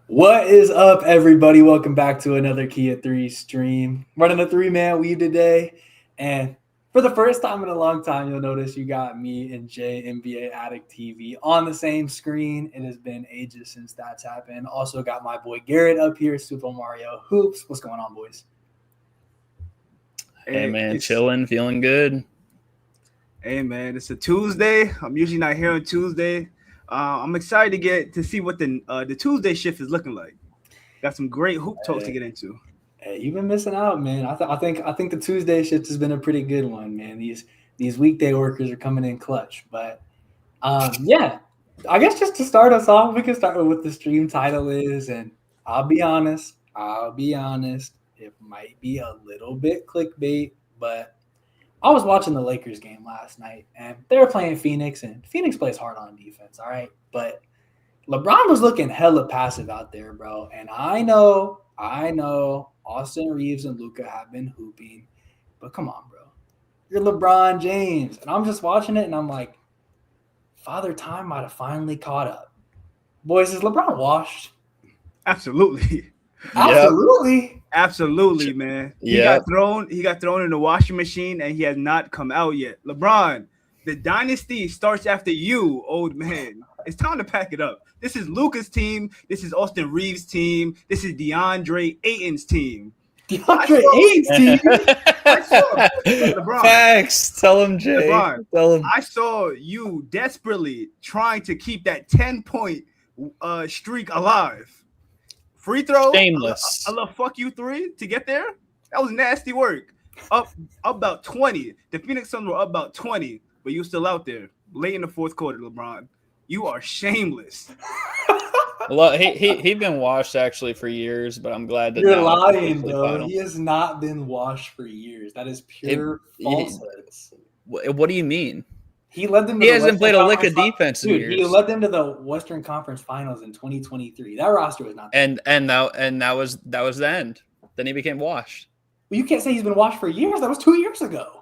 What is up, everybody? Welcome back to another Key at 3 stream. Running a three-man weave today. And for the first time in a long time, you'll notice you got me and Jay NBA Addict TV on the same screen. It has been ages since that's happened. Also got my boy Garrett up here, Super Mario Hoops. What's going on, boys? Hey man, chilling, feeling good. Hey man, it's a Tuesday. I'm usually not here on Tuesday. I'm excited to get to see what the Tuesday shift is looking like. Got some great hoop talks to get into. Hey, you've been missing out, man. I think the Tuesday shift has been a pretty good one, man. These weekday workers are coming in clutch, but yeah. I guess just to start us off, we can start with what the stream title is, and I'll be honest, it might be a little bit clickbait, but I was watching the Lakers game last night, and they were playing Phoenix, and Phoenix plays hard on defense, all right? But LeBron was looking hella passive out there, bro. And I know, Austin Reeves and Luka have been hooping, but come on, bro. You're LeBron James. And I'm just watching it, and I'm like, Father Time might have finally caught up. Boys, is LeBron washed? Absolutely. Absolutely, man. He got thrown in the washing machine, and he has not come out yet. LeBron, the dynasty starts after you, old man. It's time to pack it up. This is Luka's team. This is Austin Reeves' team. This is DeAndre Ayton's team. DeAndre Ayton's team? LeBron. Facts. Tell him, Jay. LeBron, Tell him. I saw you desperately trying to keep that 10-point streak alive. Free throw, Shameless. a little fuck you three to get there. That was nasty work. Up about 20. The Phoenix Suns were up about 20, but you still out there late in the fourth quarter, LeBron. You are shameless. Well, he been washed actually for years, but I'm glad that you're lying, bro. He has not been washed for years. That is pure falsehoods. What do you mean? He led them. He hasn't played a lick of defense in years. He led them to the Western Conference Finals in 2023. That roster was not. And that was the end. Then he became washed. Well, you can't say he's been washed for years. That was 2 years ago.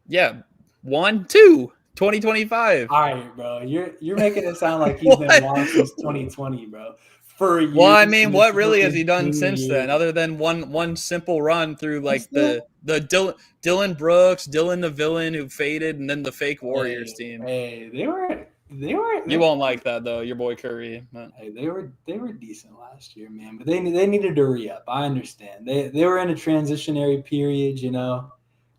Yeah, 2025. All right, bro. You're making it sound like he's been washed since 2020, bro. For years. Well, I mean, what really has he done since then, other than one simple run through like the Dylan Brooks, Dylan the villain who faded, and then the fake Warriors team. Hey, they were. You won't like that though, your boy Curry. But. Hey, they were decent last year, man. But they needed to re-up. I understand. They were in a transitionary period, you know.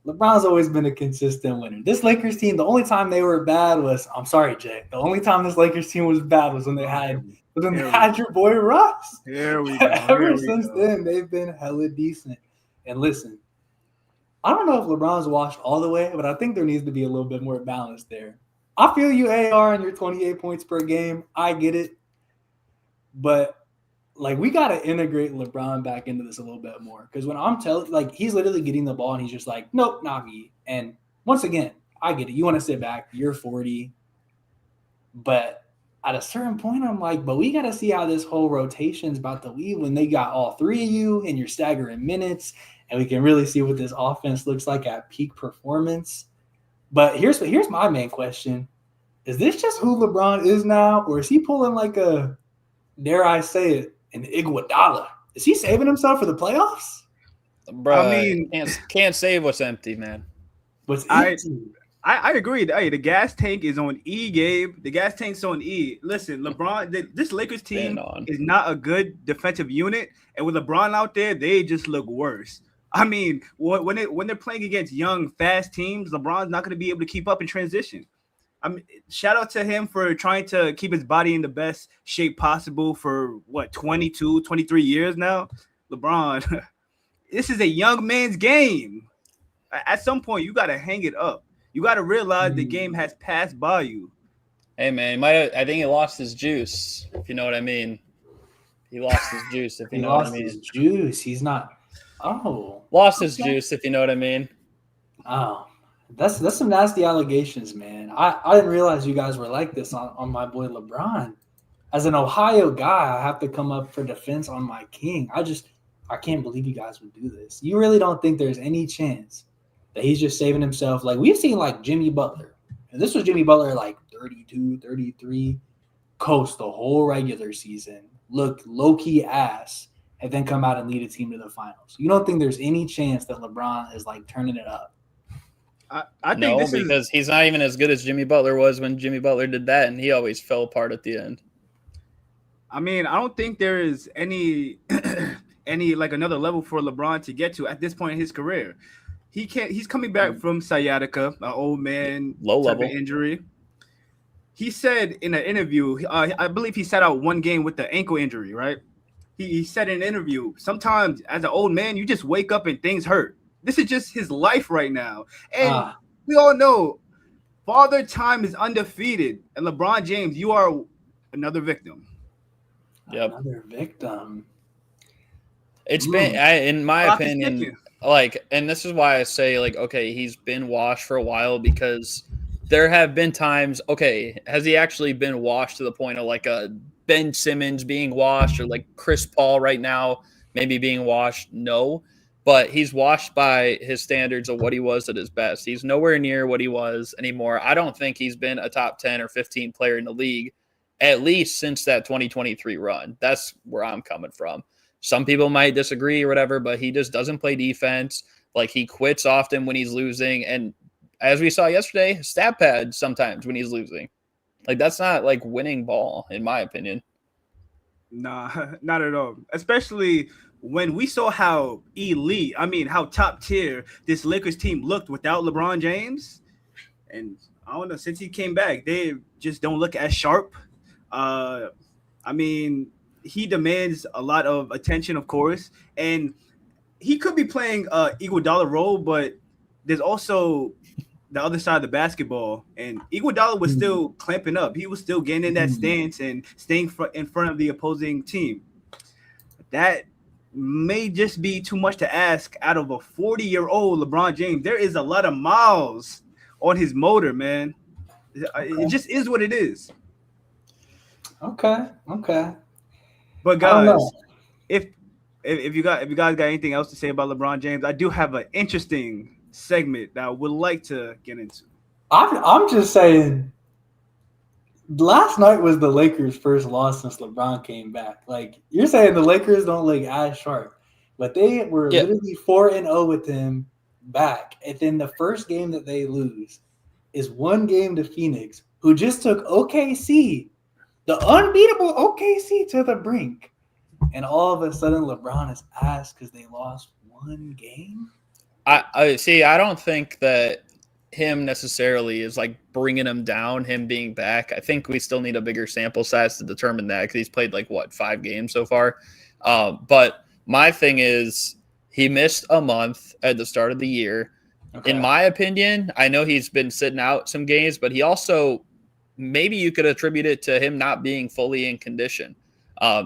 LeBron's always been a consistent winner. This Lakers team, the only time they were bad was, I'm sorry, Jay. The only time this Lakers team was bad was when they had your boy Russ. Here we go. Ever since then, they've been hella decent. And listen, I don't know if LeBron's washed all the way, but I think there needs to be a little bit more balance there. I feel you, AR, and your 28 points per game. I get it. But like, we got to integrate LeBron back into this a little bit more. Because when I'm telling, like, he's literally getting the ball and he's just like, nope, not me. And once again, I get it. You want to sit back. You're 40. But at a certain point, I'm like, but we got to see how this whole rotation's about to leave when they got all three of you and you're staggering minutes. And we can really see what this offense looks like at peak performance. But here's my main question. Is this just who LeBron is now? Or is he pulling like a, dare I say it, an Iguodala? Is he saving himself for the playoffs? Bro, I mean, can't save what's empty, man. What's empty? I agree. Hey, the gas tank is on E, Gabe. The gas tank's on E. Listen, LeBron, this Lakers team is not a good defensive unit, and with LeBron out there, they just look worse. I mean, when they're playing against young, fast teams, LeBron's not going to be able to keep up in transition. I mean, shout out to him for trying to keep his body in the best shape possible for, 22, 23 years now? LeBron, this is a young man's game. At some point, you got to hang it up. You got to realize the game has passed by you. Hey, man, I think he lost his juice, if you know what I mean. He lost his juice, if you know what I mean. He lost his juice. He's not – Lost his juice, if you know what I mean. Oh. That's some nasty allegations, man. I didn't realize you guys were like this on my boy LeBron. As an Ohio guy, I have to come up for defense on my king. I can't believe you guys would do this. You really don't think there's any chance that he's just saving himself? Like, we've seen like Jimmy Butler. And this was Jimmy Butler like 32, 33. coast the whole regular season, look low-key ass, and then come out and lead a team to the finals? You don't think there's any chance that LeBron is like turning it up? I think this because he's not even as good as Jimmy Butler was when Jimmy Butler did that, and he always fell apart at the end. I mean, I don't think there is any any like another level for LeBron to get to at this point in his career. He can't. He's coming back from sciatica, an old man low type level of injury. He said in an interview, I believe he sat out one game with the ankle injury, right? He said in an interview, sometimes as an old man, you just wake up and things hurt. This is just his life right now. And we all know Father Time is undefeated. And LeBron James, you are another victim. Yep. Another victim. It's been, in my opinion, like, and this is why I say, like, okay, he's been washed for a while, because there have been times, okay, has he actually been washed to the point of like a Ben Simmons being washed, or like Chris Paul right now maybe being washed? No, but he's washed by his standards of what he was at his best. He's nowhere near what he was anymore. I don't think he's been a top 10 or 15 player in the league, at least since that 2023 run. That's where I'm coming from. Some people might disagree or whatever, but he just doesn't play defense. Like, he quits often when he's losing. And as we saw yesterday, stat pad sometimes when he's losing. Like, that's not like winning ball, in my opinion. Nah, not at all. Especially when we saw how elite, how top tier this Lakers team looked without LeBron James. And I don't know, since he came back, they just don't look as sharp. He demands a lot of attention, of course, and he could be playing Iguodala role, but there's also the other side of the basketball, and Iguodala was still clamping up. He was still getting in that stance and staying in front of the opposing team. That may just be too much to ask out of a 40-year-old LeBron James. There is a lot of miles on his motor, man. It just is what it is. Okay. But guys, if you guys got anything else to say about LeBron James, I do have an interesting segment that I would like to get into. I'm just saying, last night was the Lakers' first loss since LeBron came back. Like, you're saying the Lakers don't look as sharp, but they were literally 4-0 with him back. And then the first game that they lose is one game to Phoenix, who just took OKC, the unbeatable OKC, to the brink. And all of a sudden, LeBron is asked because they lost one game. I see. I don't think that him necessarily is like bringing him down, him being back. I think we still need a bigger sample size to determine that, because he's played like 5 games so far. But my thing is, he missed a month at the start of the year. Okay. In my opinion, I know he's been sitting out some games, but he also, maybe you could attribute it to him not being fully in condition.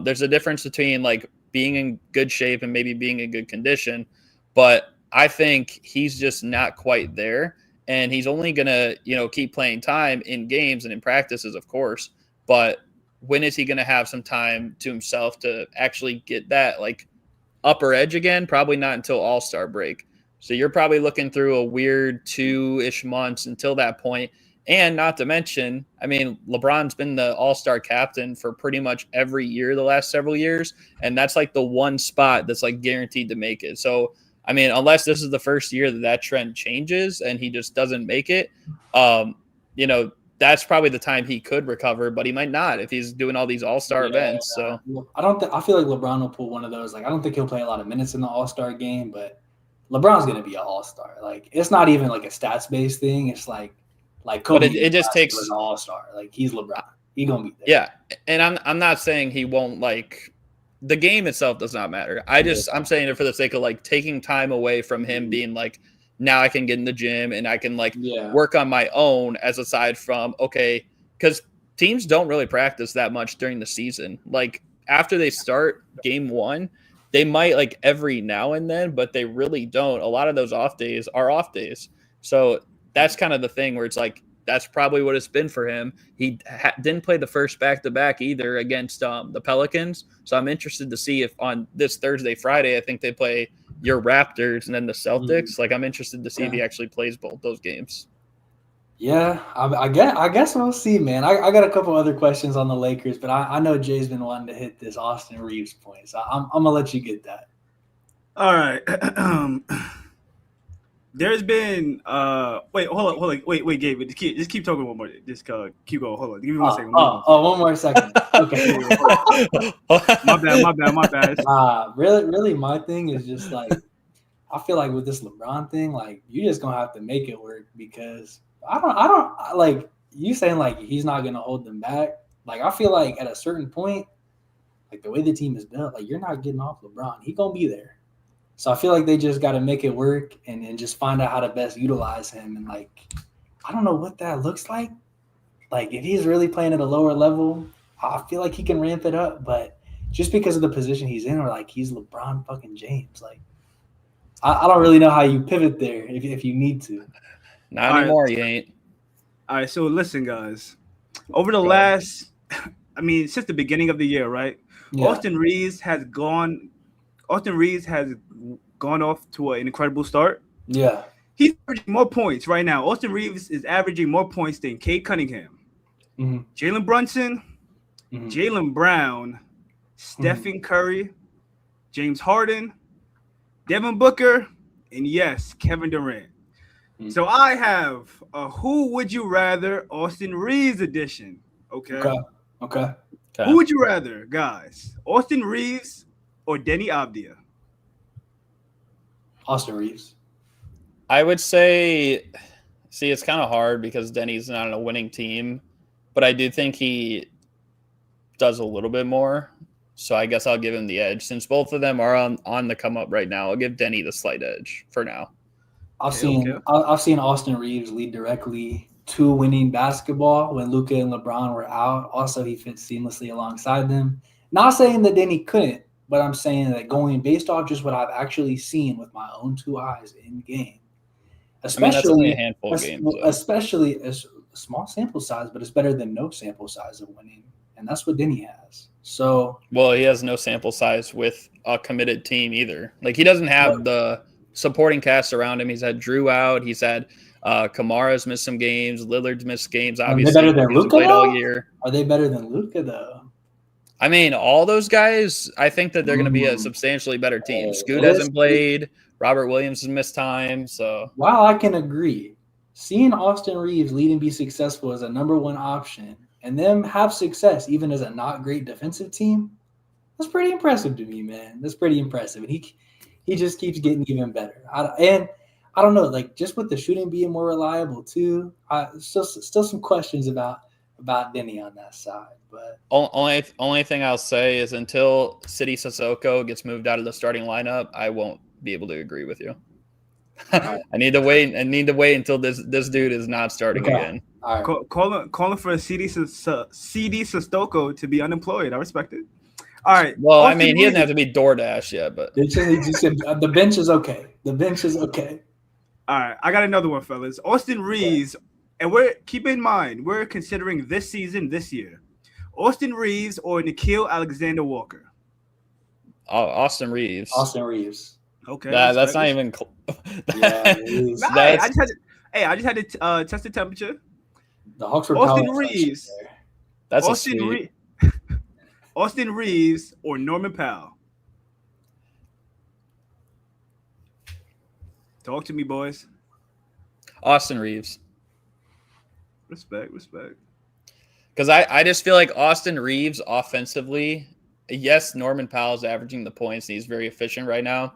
There's a difference between like being in good shape and maybe being in good condition, but I think he's just not quite there, and he's only going to, keep playing time in games and in practices, of course. But when is he going to have some time to himself to actually get that like upper edge again? Probably not until All-Star break. So you're probably looking through a weird 2-ish months until that point. And not to mention, LeBron's been the All-Star captain for pretty much every year the last several years. And that's like the one spot that's like guaranteed to make it. So, unless this is the first year that trend changes and he just doesn't make it, that's probably the time he could recover, but he might not if he's doing all these All-Star events. So I feel like LeBron will pull one of those. Like, I don't think he'll play a lot of minutes in the All-Star game, but LeBron's going to be an All-Star. Like, it's not even like a stats-based thing. It's like Kobe. But it just takes an All-Star. Like, he's LeBron. He's going to be there. Yeah, and I'm not saying he won't, like, the game itself does not matter. I'm saying it for the sake of like taking time away from him being like, now I can get in the gym and I can work on my own, as aside from, okay, because teams don't really practice that much during the season. Like, after they start game 1, they might like every now and then, but they really don't. A lot of those off days are off days. So that's kind of the thing where it's like, that's probably what it's been for him. He didn't play the first back-to-back either against the Pelicans. So I'm interested to see if on this Thursday, Friday, I think they play your Raptors and then the Celtics. Like, I'm interested to see if he actually plays both those games. Yeah, I guess we'll see, man. I got a couple other questions on the Lakers, but I know Jay's been wanting to hit this Austin Reeves point, so I'm gonna let you get that. All right. There's been wait, hold on, wait, Gabe, just keep talking one more. Just keep going. Hold on. Give me 1 second. One more second. Okay. My bad. Really, my thing is just like I feel like with this LeBron thing, like you're just gonna have to make it work because I don't like you saying like he's not gonna hold them back. Like I feel like at a certain point, like the way the team is built, like you're not getting off LeBron. He gonna be there. So I feel like they just got to make it work and just find out how to best utilize him. And like, I don't know what that looks like. Like if he's really playing at a lower level, I feel like he can ramp it up. But just because of the position he's in, or like he's LeBron fucking James, like I don't really know how you pivot there if you need to. Not anymore, you ain't. All right, so listen, guys. Over the last, since the beginning of the year, right? Yeah. Austin Reeves has gone off to an incredible start. Yeah. He's averaging more points right now. Austin Reeves is averaging more points than Cade Cunningham, Jalen Brunson, Jaylen Brown, Stephen Curry, James Harden, Devin Booker, and yes, Kevin Durant. So I have a Who Would You Rather Austin Reeves edition. Okay. Who would you rather, guys? Austin Reeves or Denny Avdia? Austin Reeves. I would say, it's kind of hard because Denny's not on a winning team, but I do think he does a little bit more. So I guess I'll give him the edge. Since both of them are on the come up right now, I'll give Denny the slight edge for now. I've seen Austin Reeves lead directly to winning basketball when Luka and LeBron were out. Also, he fits seamlessly alongside them. Not saying that Denny couldn't, but I'm saying that going based off just what I've actually seen with my own two eyes in game, especially that's only a handful of games, especially a small sample size, but it's better than no sample size of winning, and that's what Denny has. So, well, he has no sample size with a committed team either. Like he doesn't have the supporting cast around him. He's had Drew out. He's had Kamara's missed some games. Lillard's missed games. Obviously, are they better than Luka all year. Are they better than Luka though? I mean, all those guys, I think that they're going to be a substantially better team. Scoot hasn't played. Robert Williams has missed time. So while I can agree, seeing Austin Reeves lead and be successful as a number one option and them have success even as a not great defensive team, that's pretty impressive to me, man. That's pretty impressive. And he just keeps getting even better. I don't know, like just with the shooting being more reliable too, still some questions about Denny on that side. But only thing I'll say is until City Sissoko gets moved out of the starting lineup, I won't be able to agree with you. I need to wait until this dude is not starting again. All right. Calling for a CD Sissoko to be unemployed. I respect it. All right. Well, I mean, he doesn't have to be DoorDash yet, but the bench is okay. The bench is okay. All right, I got another one, fellas. Austin Reeves, and keep in mind we're considering this year. Austin Reeves or Nickeil Alexander-Walker? Austin Reeves. Okay, that's not even. Yeah, I just had to test the temperature. The Hawks were Austin Reeves. That's Austin Reeves or Norman Powell? Talk to me, boys. Austin Reeves. Respect. Because I just feel like Austin Reeves offensively, yes, Norman Powell's averaging the points and he's very efficient right now.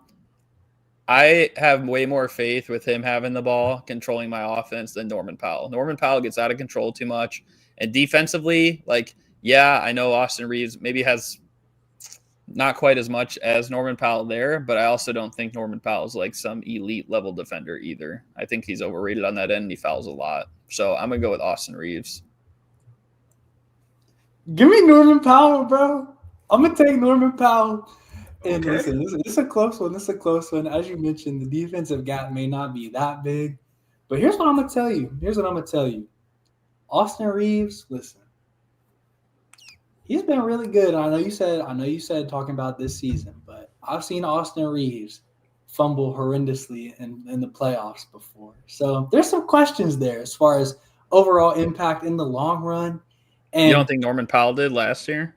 I have way more faith with him having the ball, controlling my offense than Norman Powell. Norman Powell gets out of control too much. And defensively, I know Austin Reeves maybe has not quite as much as Norman Powell there, but I also don't think Norman Powell's like some elite level defender either. I think he's overrated on that end and he fouls a lot. So I'm going to go with Austin Reeves. Give me Norman Powell, bro. I'm going to take Norman Powell. And listen, this is a close one. As you mentioned, the defensive gap may not be that big. But here's what I'm going to tell you. Austin Reeves, listen. He's been really good. I know you said talking about this season, but I've seen Austin Reeves fumble horrendously in the playoffs before. So there's some questions there as far as overall impact in the long run. And you don't think Norman Powell did last year?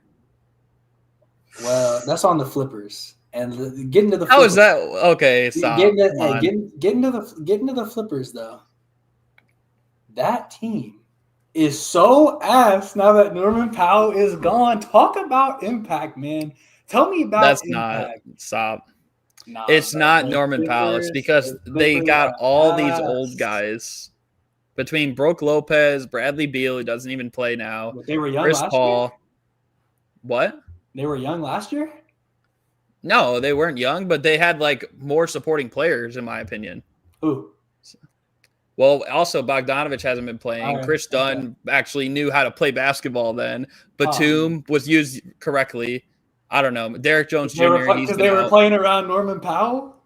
Well, that's on the flippers. And getting to the How flippers, is that? Okay, stop. getting to the flippers though. That team is so ass now that Norman Powell is gone. Talk about impact, man. Tell me about That's impact. not stop. Nah, It's bro, not the Norman Powell. It's because the they Clippers got are all these ass. old guys between Brooke Lopez, Bradley Beal, who doesn't even play now, But they were young Chris last Paul. year? What? They were young last year? No, they weren't young, but they had like more supporting players, in my opinion. Who? Well, also Bogdanovich hasn't been playing. Right, Chris Dunn actually knew how to play basketball then. Oh. Batum was used correctly. I don't know. Derek Jones Jr. Because they were playing around Norman Powell?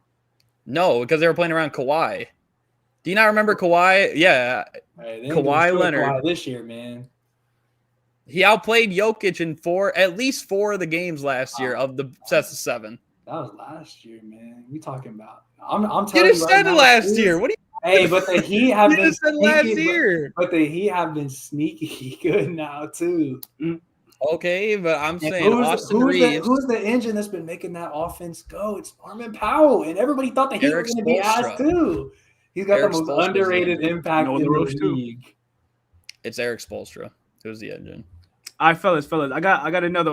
No, because they were playing around Kawhi. Do you not remember Kawhi? Yeah. Hey, they Kawhi Leonard. Kawhi this year, man. He outplayed Jokic in at least 4 of the games last year of the sets of 7. That was last year, man. We talking about. I'm telling you you just right said now, last year. What do you? Hey, but the Heat have You been just said last sneaky, year. but the Heat have been sneaky good now too. Okay, but I'm saying who's Austin Reeves. Who's the engine that's been making that offense go? It's Norman Powell, and everybody thought the Heat were going to be ass too. He's got the most underrated impact in the league. It's Eric Spoelstra who's the engine. All right, fellas. I got another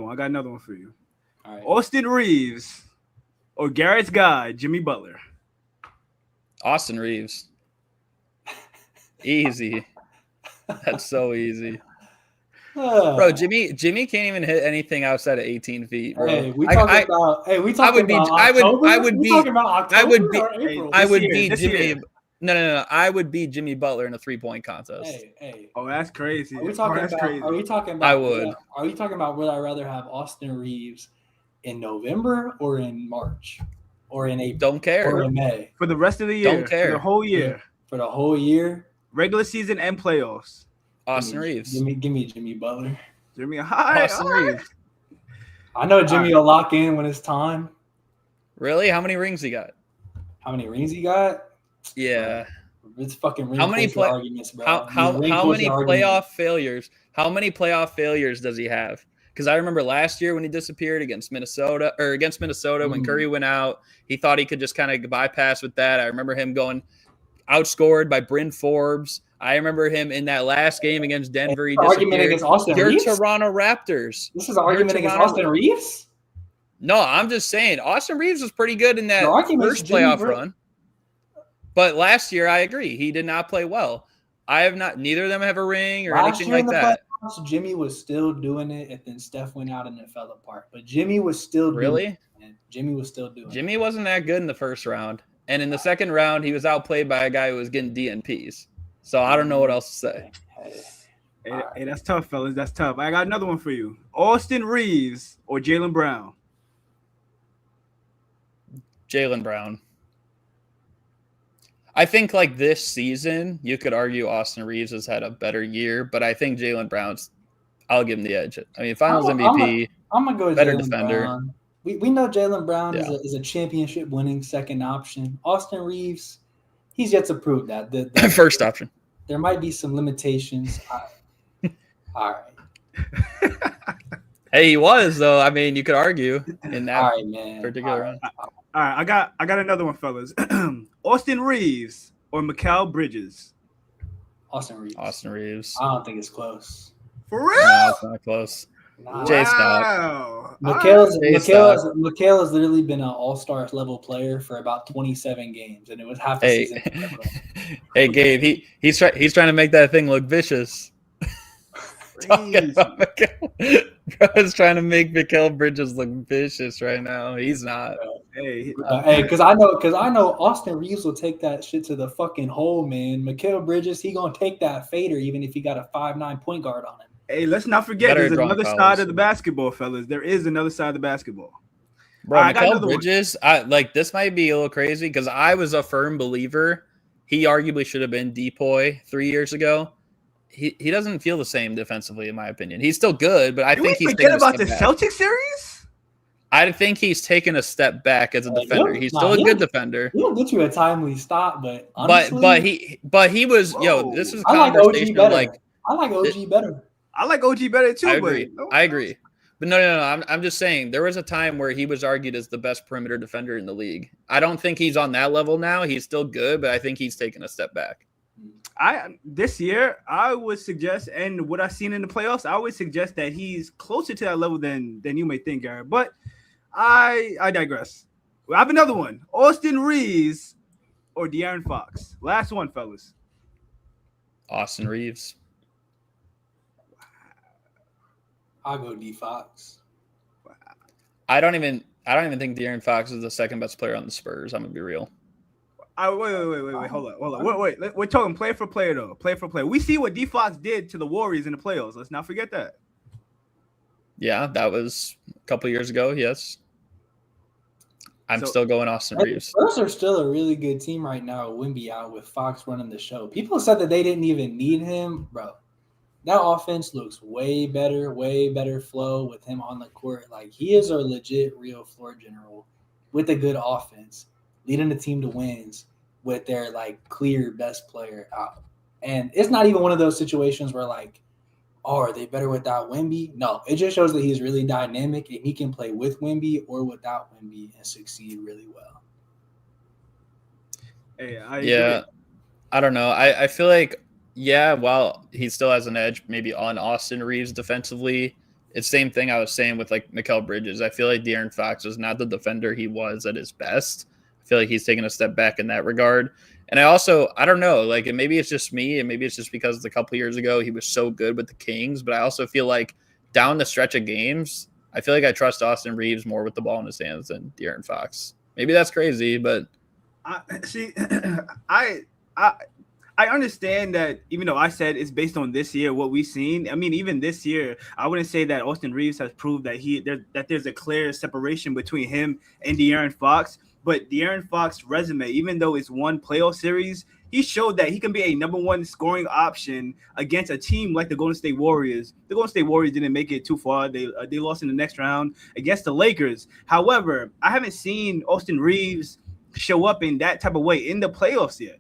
one for you. All right. Austin Reeves or Garrett's guy, Jimmy Butler. Austin Reeves. Easy. That's so easy. Bro, Jimmy can't even hit anything outside of 18 feet, bro. I would beat Jimmy. No. I would beat Jimmy Butler in a 3-point contest. Oh, that's crazy. Are we talking about? I would. Are you talking about would I rather have Austin Reeves in November or in March or in April? Don't care. Or in May for the rest of the year. Don't care. For the whole year. For the whole year. Regular season and playoffs. Austin Reeves. Give me Jimmy Butler. Austin Reeves. I know Jimmy will lock in when it's time. Really? How many rings he got? How many rings he got? Yeah. It's fucking ring arguments, bro. How many playoff failures? How many playoff failures does he have? Because I remember last year when he disappeared against Minnesota when Curry went out, he thought he could just kind of bypass with that. I remember him going outscored by Bryn Forbes. I remember him in that last game against Denver. He argument against Austin Reeves? Toronto Raptors. This is an argument against Austin Reeves? No, I'm just saying Austin Reeves was pretty good in that first playoff run. But last year, I agree. He did not play well. Neither of them have a ring or anything like that. Playoffs, Jimmy was still doing it, and then Steph went out and it fell apart. But Jimmy was still doing it. Jimmy was still doing it. Jimmy wasn't that good in the first round. And in the second round, he was outplayed by a guy who was getting DNPs. So I don't know what else to say. Hey, that's tough, fellas. That's tough. I got another one for you. Austin Reeves or Jaylen Brown? Jaylen Brown. I think like this season, you could argue Austin Reeves has had a better year, but I think Jaylen Brown's, I'll give him the edge. I mean, finals MVP, I'm going to go with better Jaylen defender. Brown. We know Jaylen Brown is a championship winning second option. Austin Reeves, he's yet to prove that. First option. There might be some limitations. All right. Hey, he was though. I mean, you could argue in that particular round. All right, I got another one, fellas. Austin Reeves or Mikal Bridges? Austin Reeves. Austin Reeves. I don't think it's close. For real? No, it's not close. Nah. Jay stop. Mikal has literally been an all-star level player for about 27 games, and it was half the season. Hey, Gabe, he's trying to make that thing look vicious. Talking about Mikal. Bro's trying to make Mikal Bridges look vicious right now. He's not. Hey, because I know Austin Reeves will take that shit to the fucking hole, man. Mikal Bridges, he gonna take that fader even if he got a 5'9" point guard on him. Hey, let's not forget there's another side of the basketball, fellas. There is another side of the basketball. Bro, Mikal Bridges, this might be a little crazy because I was a firm believer he arguably should have been Depoy 3 years ago. He doesn't feel the same defensively, in my opinion. He's still good, but I think he's forget about the Celtics series. I think he's taken a step back as a defender. He's still a good defender. He'll get you a timely stop, but honestly, but he was this is a conversation I like OG better. I like OG better too. I agree. But no. I'm just saying there was a time where he was argued as the best perimeter defender in the league. I don't think he's on that level now. He's still good, but I think he's taken a step back. This year, I would suggest, and what I've seen in the playoffs, I would suggest that he's closer to that level than you may think, Garrett. But I digress. I have another one: Austin Reeves or De'Aaron Fox. Last one, fellas. Austin Reeves. I'll go D Fox. Wow. I don't even think De'Aaron Fox is the second best player on the Spurs. I'm gonna be real. Wait. Hold on. Wait. We're talking player for player though. Player for player. We see what D Fox did to the Warriors in the playoffs. Let's not forget that. Yeah, that was a couple years ago. Yes. I'm still going Austin Reeves. Spurs are still a really good team right now. Wemby out with Fox running the show. People said that they didn't even need him, bro. That offense looks way better flow with him on the court. Like, he is a legit real floor general with a good offense, leading the team to wins with their, like, clear best player out. And it's not even one of those situations where, like, oh, are they better without Wemby? No, it just shows that he's really dynamic and he can play with Wemby or without Wemby and succeed really well. Hey, I don't know. I feel like, while he still has an edge maybe on Austin Reeves defensively, it's the same thing I was saying with like Mikal Bridges. I feel like De'Aaron Fox is not the defender he was at his best. I feel like he's taken a step back in that regard. And I don't know, like, and maybe it's just me, and maybe it's just because a couple years ago he was so good with the Kings, but I also feel like down the stretch of games, I feel like I trust Austin Reeves more with the ball in his hands than De'Aaron Fox. Maybe that's crazy, but I understand that, even though I said it's based on this year, what we've seen. I mean, even this year, I wouldn't say that Austin Reeves has proved that there's a clear separation between him and De'Aaron Fox. But De'Aaron Fox's resume, even though it's one playoff series, he showed that he can be a number one scoring option against a team like the Golden State Warriors. The Golden State Warriors didn't make it too far. They lost in the next round against the Lakers. However, I haven't seen Austin Reeves show up in that type of way in the playoffs yet.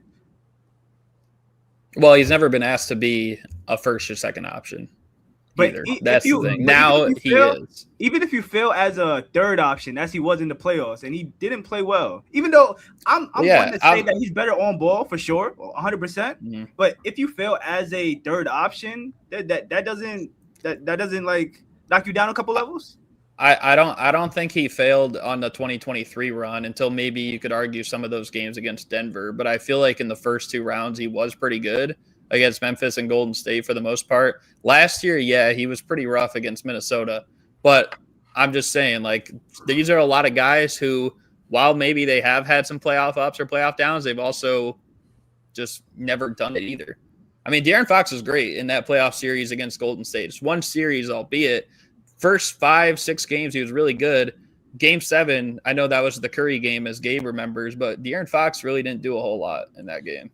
Well, he's never been asked to be a first or second option. But that's the thing. Now he is. Even if you fail as a third option, as he was in the playoffs, and he didn't play well, even though I'm going to say that he's better on ball for sure, 100%. Mm-hmm. But if you fail as a third option, that doesn't like knock you down a couple levels. I don't think he failed on the 2023 run until maybe you could argue some of those games against Denver. But I feel like in the first two rounds he was pretty good against Memphis and Golden State for the most part. Last year, he was pretty rough against Minnesota. But I'm just saying, like, these are a lot of guys who, while maybe they have had some playoff ups or playoff downs, they've also just never done it either. I mean, De'Aaron Fox was great in that playoff series against Golden State. It's one series, albeit. First 5-6 games, he was really good. Game 7, I know that was the Curry game, as Gabe remembers, but De'Aaron Fox really didn't do a whole lot in that game.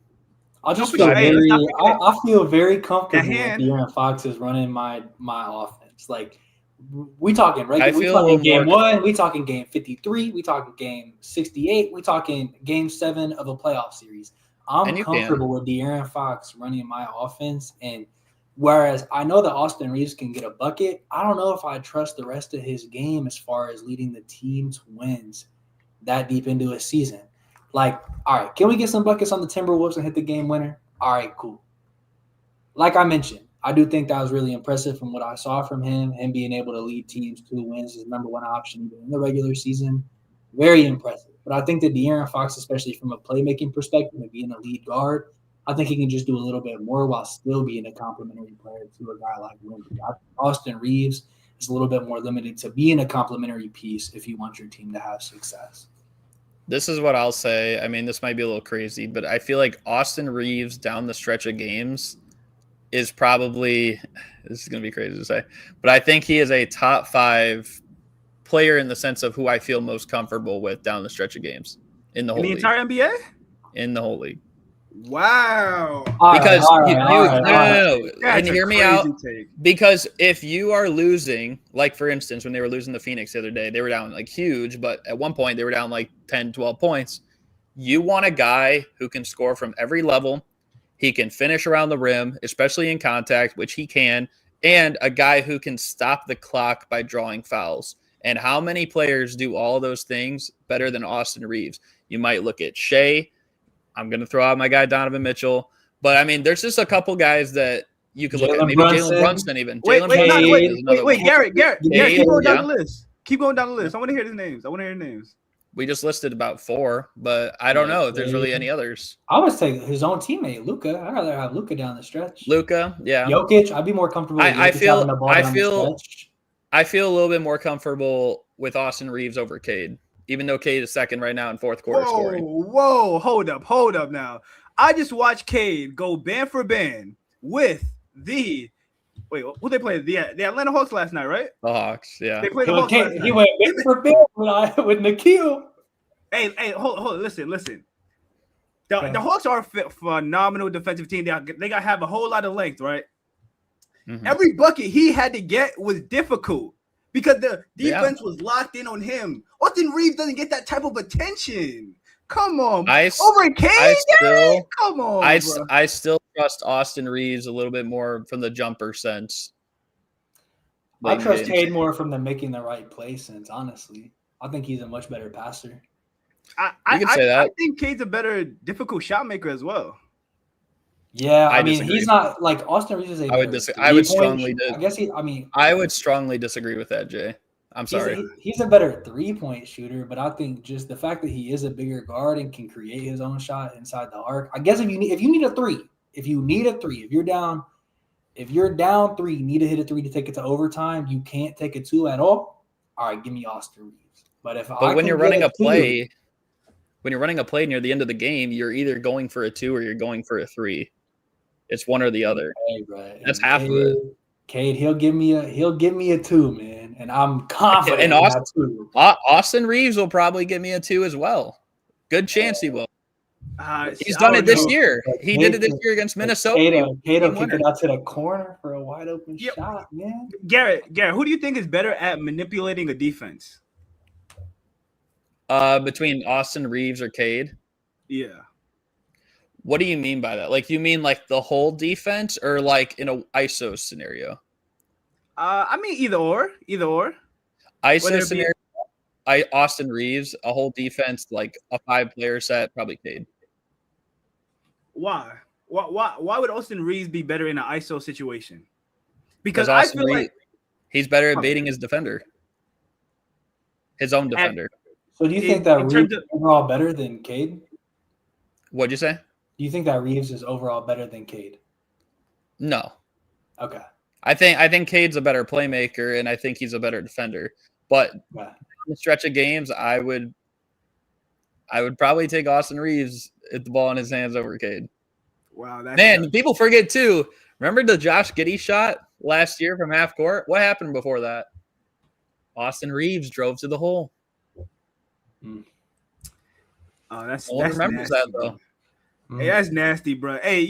I feel very comfortable with De'Aaron Fox is running my offense. Like, we talking regular. We talking game 1. We talking game 53. We talking game 68. We talking game 7 of a playoff series. I'm comfortable with De'Aaron Fox running my offense, and whereas I know that Austin Reeves can get a bucket, I don't know if I trust the rest of his game as far as leading the team to wins that deep into a season. Like, all right, can we get some buckets on the Timberwolves and hit the game winner? All right, cool. Like I mentioned, I do think that was really impressive from what I saw from him being able to lead teams to wins as number one option in the regular season. Very impressive. But I think that De'Aaron Fox, especially from a playmaking perspective and being a lead guard, I think he can just do a little bit more while still being a complimentary player to a guy like Wemby. Austin Reeves is a little bit more limited to being a complimentary piece if you want your team to have success. This is what I'll say. I mean, this might be a little crazy, but I feel like Austin Reeves down the stretch of games is probably – this is going to be crazy to say, but I think he is a top 5 player in the sense of who I feel most comfortable with down the stretch of games in the whole league. In the entire NBA? In the whole league. Wow. Because no. And hear me out. Take. Because if you are losing, like for instance, when they were losing the Phoenix the other day, they were down like huge, but at one point they were down like 10, 12 points. You want a guy who can score from every level. He can finish around the rim, especially in contact, which he can, and a guy who can stop the clock by drawing fouls. And how many players do all those things better than Austin Reeves? You might look at Shea. I'm going to throw out my guy Donovan Mitchell. But, I mean, there's just a couple guys that you could look at. Maybe Jalen Brunson even. Wait, Garrett, keep going down the list. Keep going down the list. I want to hear his names. We just listed about 4, but I don't know if there's really any others. I would say his own teammate, Luka. I'd rather have Luka down the stretch. Luka, yeah. Jokic, I'd be more comfortable with I feel a little bit more comfortable with Austin Reeves over Cade, even though Cade is second right now in fourth quarter scoring. Whoa, hold up now. I just watched Cade go band for band with the who they played? The Atlanta Hawks last night, right? The Hawks, yeah. They played the Hawks last night. He went band for band with Nikhil. Hey, hold on, listen. The Hawks are a phenomenal defensive team. They got to have a whole lot of length, right? Mm-hmm. Every bucket he had to get was difficult because the defense was locked in on him. Austin Reeves doesn't get that type of attention. Come on, over Cade. Come on, I still trust Austin Reeves a little bit more from the jumper sense. I trust Cade more from the making the right play sense. Honestly, I think he's a much better passer. You can say that. I think Cade's a better difficult shot maker as well. Yeah, I mean, he's not like Austin Reeves is a. I would strongly. I would strongly disagree with that, Jay. I'm sorry. He's a better 3-point shooter, but I think just the fact that he is a bigger guard and can create his own shot inside the arc. I guess if you need a 3, if you're down 3, you need to hit a 3 to take it to overtime. You can't take a 2 at all. All right, give me Austin Reeves. But when you're running a play. When you're running a play near the end of the game, you're either going for a 2 or you're going for a 3. It's one or the other. Right. That's half of it. Cade, he'll give me a 2, man, and I'm confident. And Austin Reeves will probably give me a 2 as well. Good chance he will. He's done it this year. He did it this year against Minnesota. Cade will kick it out to the corner for a wide open shot, man. Garrett, who do you think is better at manipulating a defense? Between Austin Reeves or Cade? Yeah. What do you mean by that? Like, you mean like the whole defense or like in a ISO scenario? I mean either or. ISO scenario, Austin Reeves, a whole defense, like a 5-player set, probably Cade. Why? Why would Austin Reeves be better in an ISO situation? Because I feel like he's better at baiting his defender. His own defender. So do you think that Reeves is overall better than Cade? What'd you say? Do you think that Reeves is overall better than Cade? No. Okay. I think Cade's a better playmaker, and I think he's a better defender. But in the stretch of games, I would probably take Austin Reeves at the ball in his hands over Cade. Wow, people forget too. Remember the Josh Giddey shot last year from half court? What happened before that? Austin Reeves drove to the hole. Oh, that's remembers nasty, that though. Hey, that's nasty, bro. Hey,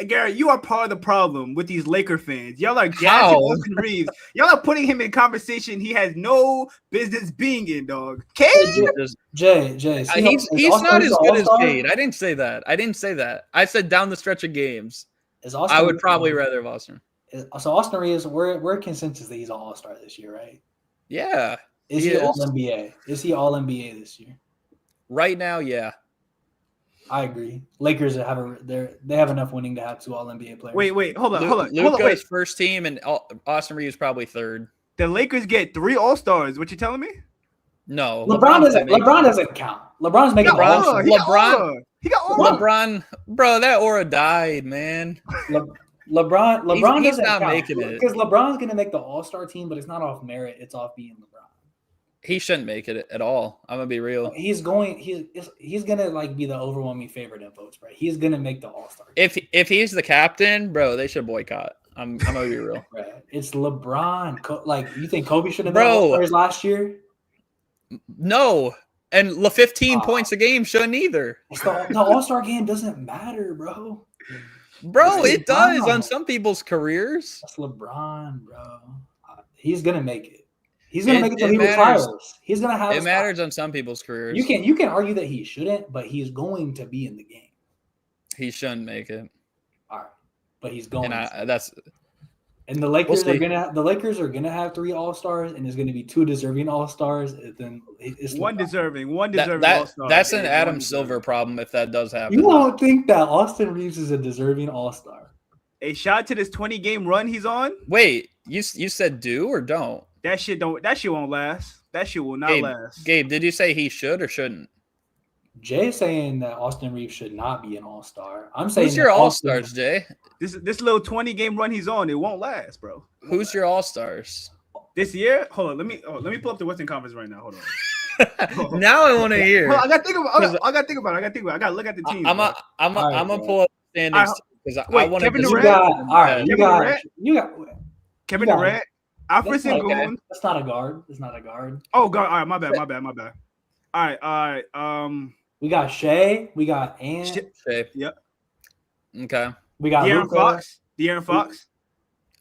Garrett, you are part of the problem with these Laker fans. Y'all are gassing Austin Reeves. Y'all are putting him in conversation he has no business being in, dog. Cade? Jay. He's not as good as Cade. I didn't say that. I said down the stretch of games. I would probably rather have Austin. So Austin Reeves, we're consensus that he's an all-star this year, right? Yeah. Is he all-NBA? Is he all-NBA this year? Right now, yeah. I agree. Lakers they have enough winning to have 2 All-NBA players. Wait, hold on. Luka's first team and Austin Reeves probably third. The Lakers get 3 All-Stars. What you telling me? No. LeBron doesn't count. LeBron's making LeBron. He got aura. LeBron, bro, that aura died, man. LeBron he's doesn't not count making it because LeBron's gonna make the All-Star team, but it's not off merit. It's off being LeBron. He shouldn't make it at all. I'm gonna be real. He's gonna like be the overwhelming favorite in votes, right? He's gonna make the All-Star. If he's the captain, bro, they should boycott. I'm gonna be real. Right. It's LeBron. Like, you think Kobe should have been All-Stars last year? No. And 15 points a game shouldn't either. The All-Star game doesn't matter, bro. Bro, it does on some people's careers. That's LeBron, bro. He's gonna make it. He's gonna make it till he retires. He's gonna have. It matters on some people's careers. You can argue that he shouldn't, but he's going to be in the game. He shouldn't make it. All right, but he's going. And the Lakers are gonna have 3 All-Stars, and there's gonna be 2 deserving All-Stars. And then it's one deserving All-Star. That's an Adam Silver problem if that does happen. You won't think that Austin Reeves is a deserving All-Star. A shot to this 20-game run he's on. Wait, you said do or don't? That shit won't last. That shit will not last. Gabe, did you say he should or shouldn't? Jay's saying that Austin Reeves should not be an All-Star. I'm saying who's your All-Stars, Jay? This little 20-game run he's on, it won't last, bro. Who's your All-Stars? This year? Hold on, let me pull up the Western Conference right now. Hold on. Now I want to hear. I gotta think about it. I gotta look at the team. I'm gonna pull up the standings because I want to. Kevin Durant. You got Kevin Durant. Alfred Sengun. That's not a guard. That's not a guard. Oh, guard. All right, my bad. All right. We got Shea. We got Ant. Shea. Yep. Okay. We got De'Aaron Fox.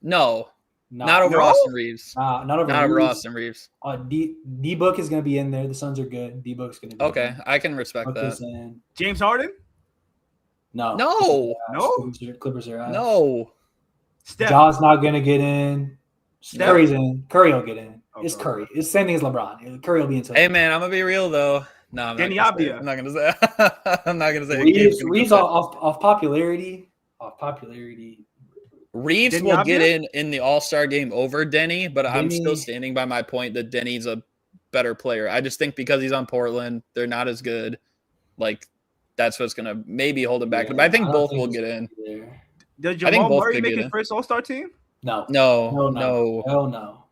No. Not over Austin Reeves. Not over Austin Reeves. D-Book is going to be in there. The Suns are good. D-Book's going to be okay. I can respect that. James Harden? No. Clippers are out. No. Ja's not going to get in. Curry's in. Curry will get in. Okay. It's Curry. It's the same thing as LeBron. Curry will be in. Hey, man, I'm going to be real, though. No, I'm not going to say I'm not going to say Reeves off popularity. Reeves will get in the All-Star game over Denny, but I'm still standing by my point that Denny's a better player. I just think because he's on Portland, they're not as good. Like, that's what's going to maybe hold him back. But I think both will get in. Does Jamal Murray make his first All-Star team? No. Hell no.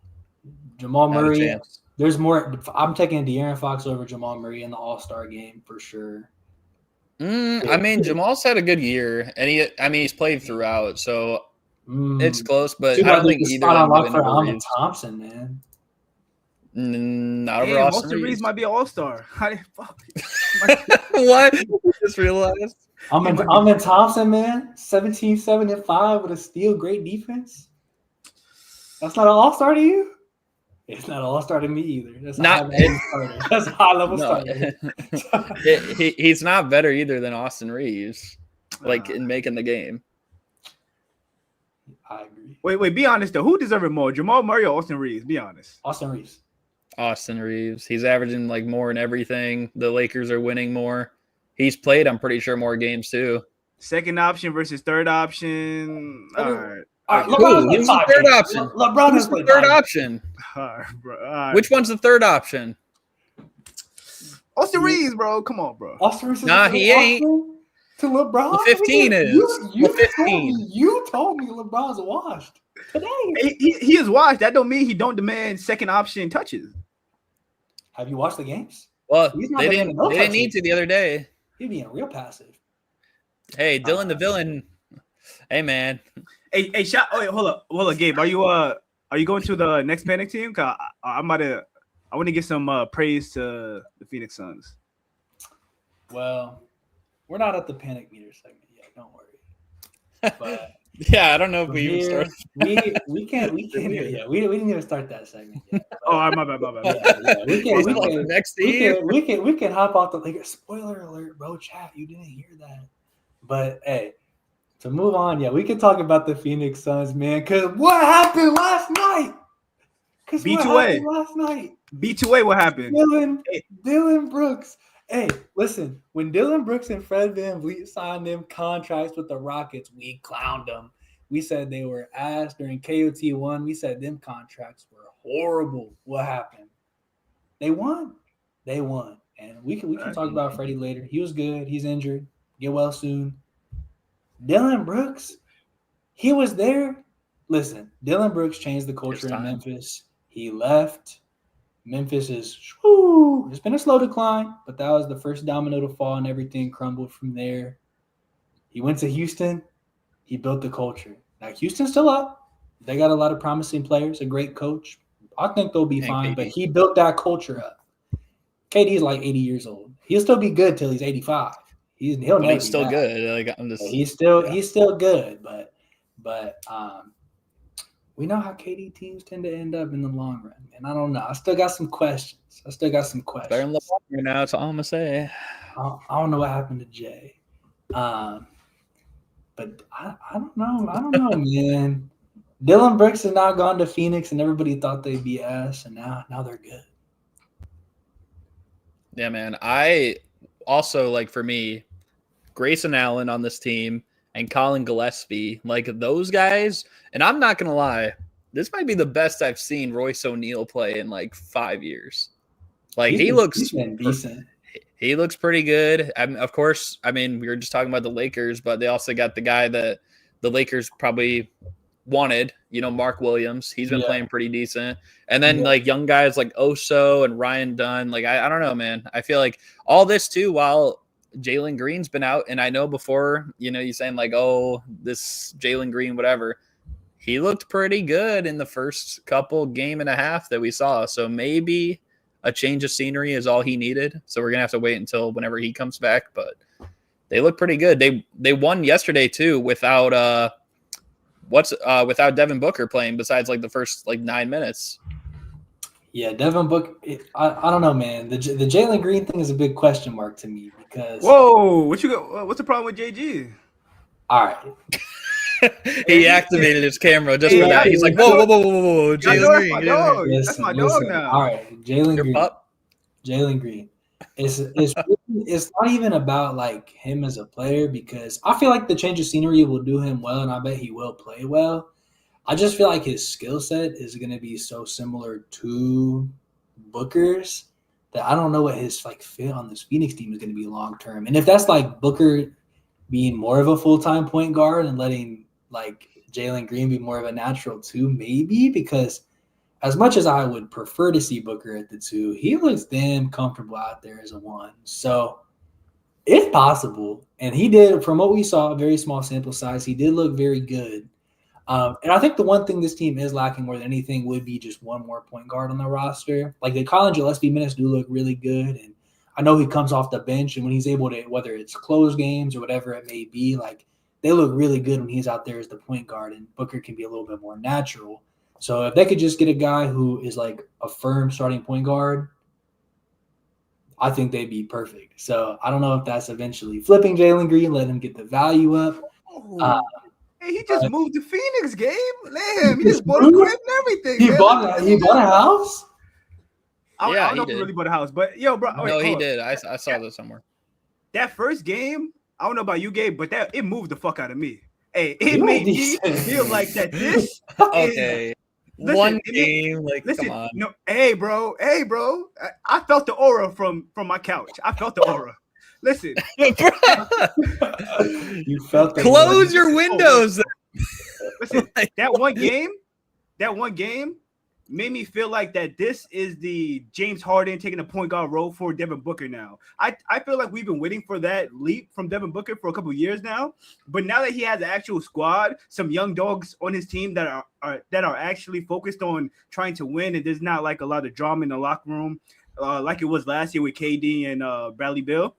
Jamal Murray. There's more. I'm taking De'Aaron Fox over Jamal Murray in the All-Star game for sure. I mean, Jamal's had a good year, and he's played throughout, so it's close. But I don't think either of them for Amen Thompson, man. Not over Austin Reeves might be an All-Star. Fuck. What? I just realized. Amen Thompson, man. 17, 7, and 5 with a steal, great defense. That's not an All-Star to you? It's not an All-Star to me either. That's a high-level starter. He's not better either than Austin Reeves, in making the game. I agree. Wait. Be honest though. Who deserves it more, Jamal Murray or Austin Reeves? Be honest. Austin Reeves. Austin Reeves. He's averaging more in everything. The Lakers are winning more. He's played, I'm pretty sure, more games too. Second option versus third option. All right. Who's the third option? LeBron is the third option. All right. Which one's the third option? Austin Reeves, bro. Come on, bro. Austin Reeves. Nah, he ain't. To LeBron. 15 is. 15. You told me LeBron's washed today. He is washed. That don't mean he don't demand second option touches. Have you watched the games? Well, they didn't need to the other day. He's being real passive. Hey, Dylan the villain. Hey, man. Hey, shot. Oh, wait, hold up, Gabe. Are you going to the next Panic team? Cause I want to give some praise to the Phoenix Suns. Well, we're not at the Panic meter segment yet. Don't worry. But yeah, I don't know if we even started. We can't. Yeah, we didn't even start that segment yet. But, oh, my bad. We can hop off the spoiler alert, bro. Chat, you didn't hear that. But hey. To move on, we can talk about the Phoenix Suns, man. Because what happened last night? B2A. B2A, what happened? Dylan Brooks. Hey, listen. When Dylan Brooks and Fred VanVleet signed them contracts with the Rockets, we clowned them. We said they were ass during KOT1. We said them contracts were horrible. What happened? They won. And we can talk about Freddie later. He was good. He's injured. Get well soon. Dylan Brooks, he was there. Listen, Dylan Brooks changed the culture in Memphis. He left. Memphis it's been a slow decline, but that was the first domino to fall and everything crumbled from there. He went to Houston. He built the culture. Now, Houston's still up. They got a lot of promising players, a great coach. I think they'll be fine, but he built that culture up. KD's like 80 years old. He'll still be good till he's 85. He'll but never he's be still bad. good. Like I'm just, he's still good, but we know how KD teams tend to end up in the long run, and I don't know. I still got some questions. Better than LeBron right now. That's all I'm gonna say. I don't know what happened to Jay, but I don't know. I don't know, man. Dylan Brooks has now gone to Phoenix, and everybody thought they'd be ass, and now they're good. Yeah, man. I also, like, for me, Grayson Allen on this team and Colin Gillespie, like those guys. And I'm not gonna lie, this might be the best I've seen Royce O'Neal play in like 5 years. Like he's been decent. He looks pretty good. Of course, I mean, we were just talking about the Lakers, but they also got the guy that the Lakers probably wanted, Mark Williams. He's been playing pretty decent. And then like young guys like Oso and Ryan Dunn. Like, I don't know, man. I feel like all this too while Jalen Green's been out. And I know before, you saying like, oh, this Jalen Green, whatever. He looked pretty good in the first couple game and a half that we saw. So maybe a change of scenery is all he needed. So we're going to have to wait until whenever he comes back. But they look pretty good. They won yesterday too without without Devin Booker playing besides like the first like 9 minutes. Yeah, Devin Booker. I don't know, man. The Jalen Green thing is a big question mark to me because. Whoa, what's the problem with JG? All right. He activated his camera just for that. He's like, whoa, Jalen Green. That's my dog now. All right, Jalen Green. Jalen Green. It's not even about like him as a player because I feel like the change of scenery will do him well, and I bet he will play well. I just feel like his skill set is going to be so similar to Booker's that I don't know what his like fit on this Phoenix team is going to be long term. And if that's like Booker being more of a full-time point guard and letting like Jalen Green be more of a natural two, maybe, because as much as I would prefer to see Booker at the two, he looks damn comfortable out there as a one. So if possible, and he did, from what we saw, a very small sample size, he did look very good. And I think the one thing this team is lacking more than anything would be just one more point guard on the roster. Like the Colin Gillespie minutes do look really good, and I know he comes off the bench, and when he's able to, whether it's close games or whatever it may be, like they look really good when he's out there as the point guard, and Booker can be a little bit more natural. So if they could just get a guy who is like a firm starting point guard, I think they'd be perfect. So I don't know if that's eventually flipping Jalen Green, let him get the value up. Hey, he just moved to Phoenix, Gabe. Damn, he just bought a crib and everything. He bought a house? I don't know if he really bought a house, but yo, bro. No, he did. I saw this somewhere. That first game, I don't know about you, Gabe, but it moved the fuck out of me. Hey, it made me feel like that this okay. Listen, one game, listen, come on. No, hey, bro. I felt the aura from my couch. I felt the aura. Listen. You felt the Close your windows. Listen, that one game made me feel like that this is the James Harden taking a point guard role for Devin Booker now. I feel like we've been waiting for that leap from Devin Booker for a couple of years now. But now that he has an actual squad, some young dogs on his team that are actually focused on trying to win, and there's not like a lot of drama in the locker room like it was last year with KD and Bradley Beal.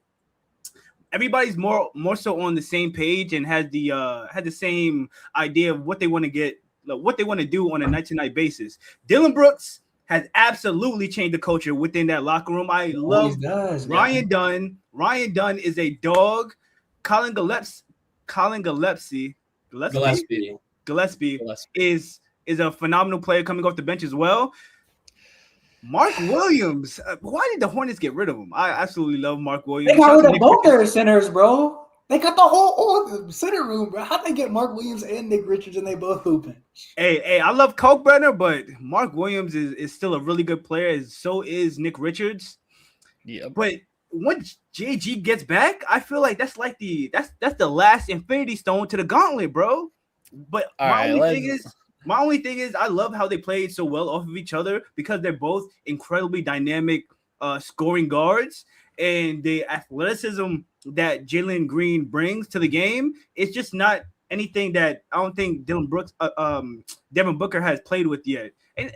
Everybody's more so on the same page and had the same idea of what they want to get. What they want to do on a night-to-night basis. Dillon Brooks has absolutely changed the culture within that locker room. I love Ryan Dunn. Ryan Dunn is a dog. Colin Gillespie is a phenomenal player coming off the bench as well. Mark Williams. Why did the Hornets get rid of him? I absolutely love Mark Williams. They got rid of both their centers, bro. They got the whole center room, bro. How'd they get Mark Williams and Nick Richards and they both hooping? Hey, I love Kalkbrenner, but Mark Williams is still a really good player. So is Nick Richards. Yeah. But once JG gets back, I feel like that's like that's the last infinity stone to the gauntlet, bro. But my only thing is I love how they played so well off of each other because they're both incredibly dynamic scoring guards, and the athleticism that Jalen Green brings to the game, it's just not anything that I don't think Devin Booker has played with yet. And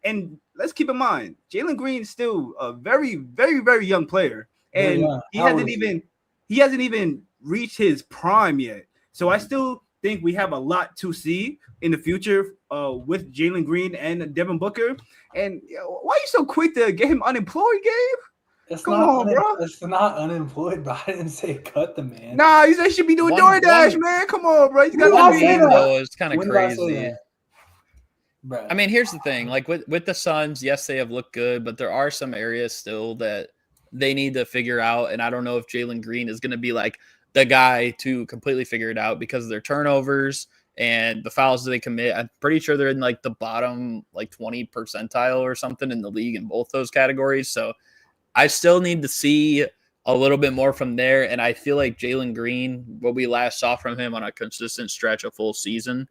and let's keep in mind, Jalen Green is still a very, very, very young player, and he hasn't even reached his prime yet. So I still think we have a lot to see in the future with Jalen Green and Devin Booker. And why are you so quick to get him unemployed, Gabe? Come on, bro. It's not unemployed, bro. I didn't say cut the man. Nah, you said he should be doing DoorDash, man. Come on, bro. It's kind of crazy. Bro. I mean, here's the thing. Like with the Suns, yes, they have looked good, but there are some areas still that they need to figure out. And I don't know if Jalen Green is going to be like the guy to completely figure it out because of their turnovers and the fouls that they commit. I'm pretty sure they're in like the bottom like 20 percentile or something in the league in both those categories. So I still need to see a little bit more from there. And I feel like Jalen Green, what we last saw from him on a consistent stretch of full season,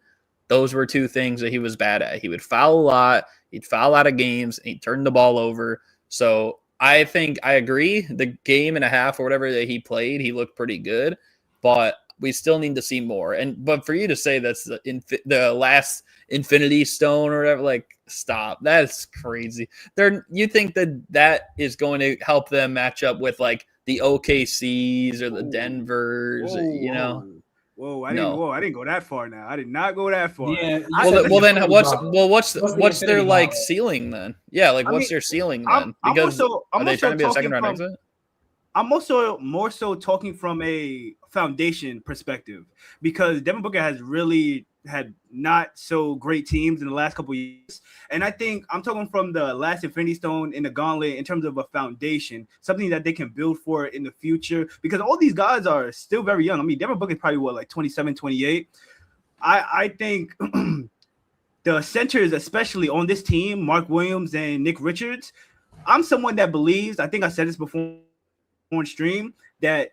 those were two things that he was bad at. He would foul a lot. He'd foul out of games. And he'd turn the ball over. So I think I agree. The game and a half or whatever that he played, he looked pretty good. But we still need to see more. But for you to say that's the last Infinity Stone or whatever, like, stop. That's crazy. You think that is going to help them match up with like the OKCs or the Denvers, Whoa, I didn't go that far now. I did not go that far. Yeah. What's their like ceiling then? Yeah, like what's their ceiling then? Because are they trying to be a second round exit? I'm also more so talking from a foundation perspective because Devin Booker has really had not so great teams in the last couple of years. And I think I'm talking from the last Infinity Stone in the gauntlet in terms of a foundation, something that they can build for in the future because all these guys are still very young. I mean, Devin Booker is probably like 27, 28. I think the centers, especially on this team, Mark Williams and Nick Richards, I'm someone that believes, I think I said this before on stream, that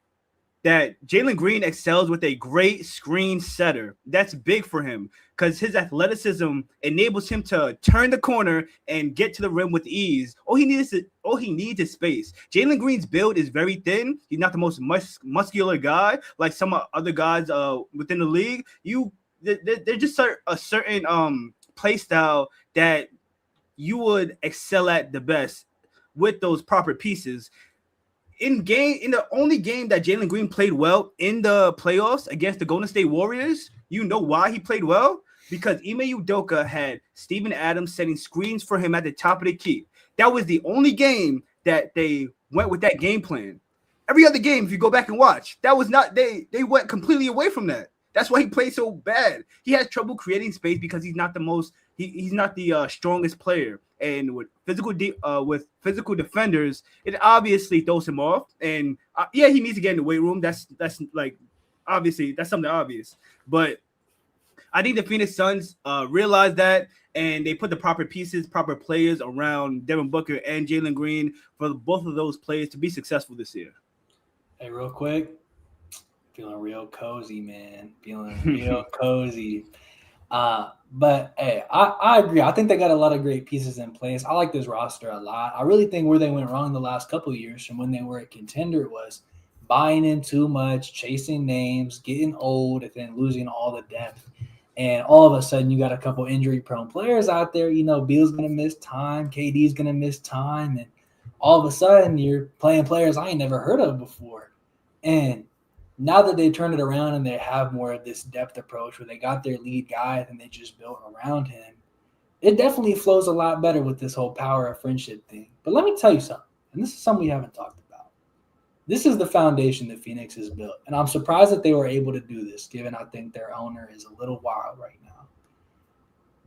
Jalen Green excels with a great screen setter. That's big for him because his athleticism enables him to turn the corner and get to the rim with ease. All he needs is space. Jalen Green's build is very thin. He's not the most muscular guy like some other guys within the league. They're just a certain play style that you would excel at the best with those proper pieces. In the only game that Jalen Green played well in the playoffs against the Golden State Warriors, you know why he played well? Because Ime Udoka had Steven Adams setting screens for him at the top of the key. That was the only game that they went with that game plan. Every other game, if you go back and watch, that was not they went completely away from that. That's why he played so bad. He has trouble creating space because he's not he's not the strongest player. And with physical defenders, it obviously throws him off. And he needs to get in the weight room. That's like obviously that's something obvious. But I think the Phoenix Suns realized that, and they put the proper pieces, proper players around Devin Booker and Jalen Green for both of those players to be successful this year. Hey, real quick, feeling real cozy, man. Feeling real cozy. But hey, I agree. I think they got a lot of great pieces in place. I like this roster a lot. I really think where they went wrong the last couple of years from when they were a contender was buying in too much, chasing names, getting old, and then losing all the depth. And all of a sudden, you got a couple injury-prone players out there. You know, Beal's going to miss time. KD's going to miss time. And all of a sudden, you're playing players I ain't never heard of before. And now that they turned it around and they have more of this depth approach where they got their lead guy and they just built around him, it definitely flows a lot better with this whole power of friendship thing. But let me tell you something, and this is something we haven't talked about. This is the foundation that Phoenix has built, and I'm surprised that they were able to do this, given I think their owner is a little wild right now.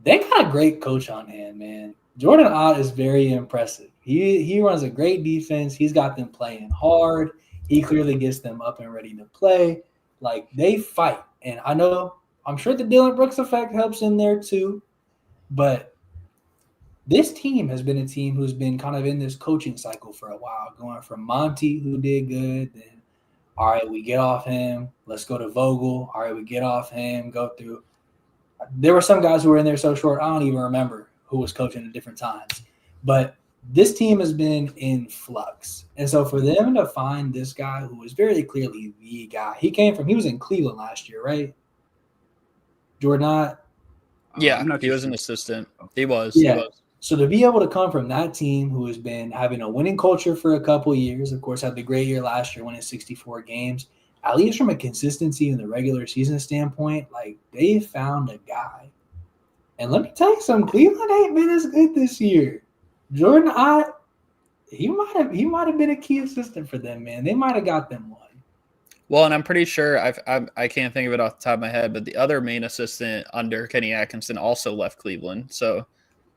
They got a great coach on hand, man. Jordan Ott is very impressive. He runs a great defense. He's got them playing hard. He clearly gets them up and ready to play. Like, they fight. And I'm sure the Dillon Brooks effect helps in there too. But this team has been a team who's been kind of in this coaching cycle for a while, going from Monty, who did good, then, all right, we get off him. Let's go to Vogel. All right, we get off him, go through. There were some guys who were in there so short, I don't even remember who was coaching at different times. But this team has been in flux. And so for them to find this guy who was very clearly the guy, he was in Cleveland last year, right? Jordan Ott? Yeah, he was an assistant. He was. Yeah. He was. So to be able to come from that team who has been having a winning culture for a couple years, of course, had the great year last year, winning 64 games, at least from a consistency in the regular season standpoint, like they found a guy. And let me tell you something, Cleveland ain't been as good this year. Jordan he might have been a key assistant for them, man. They might have got them one. Well, and I'm pretty sure I can't think of it off the top of my head, but the other main assistant under Kenny Atkinson also left Cleveland. So,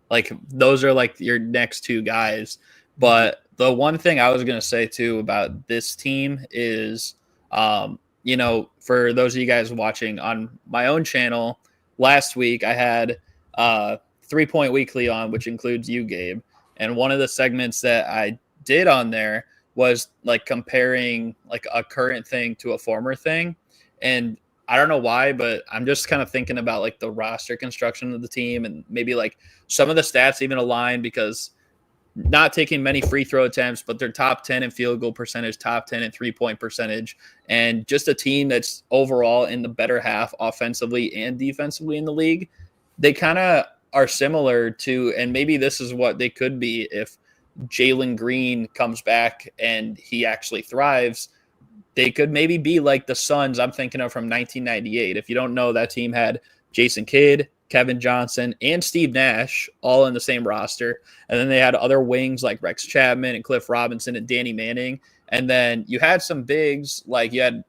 like, those are like your next two guys. But the one thing I was gonna say too about this team is, for those of you guys watching on my own channel, last week I had 3-Point Weekly on, which includes you, Gabe, and one of the segments that I did on there was like comparing like a current thing to a former thing. And I don't know why, but I'm just kind of thinking about like the roster construction of the team and maybe like some of the stats even align because not taking many free throw attempts, but they're top 10 in field goal percentage, top 10 in 3-point percentage, and just a team that's overall in the better half offensively and defensively in the league. They kind of are similar to, and maybe this is what they could be if Jalen Green comes back and he actually thrives. They could maybe be like the Suns I'm thinking of from 1998. If you don't know, that team had Jason Kidd, Kevin Johnson, and Steve Nash all in the same roster. And then they had other wings like Rex Chapman and Cliff Robinson and Danny Manning. And then you had some bigs, like you had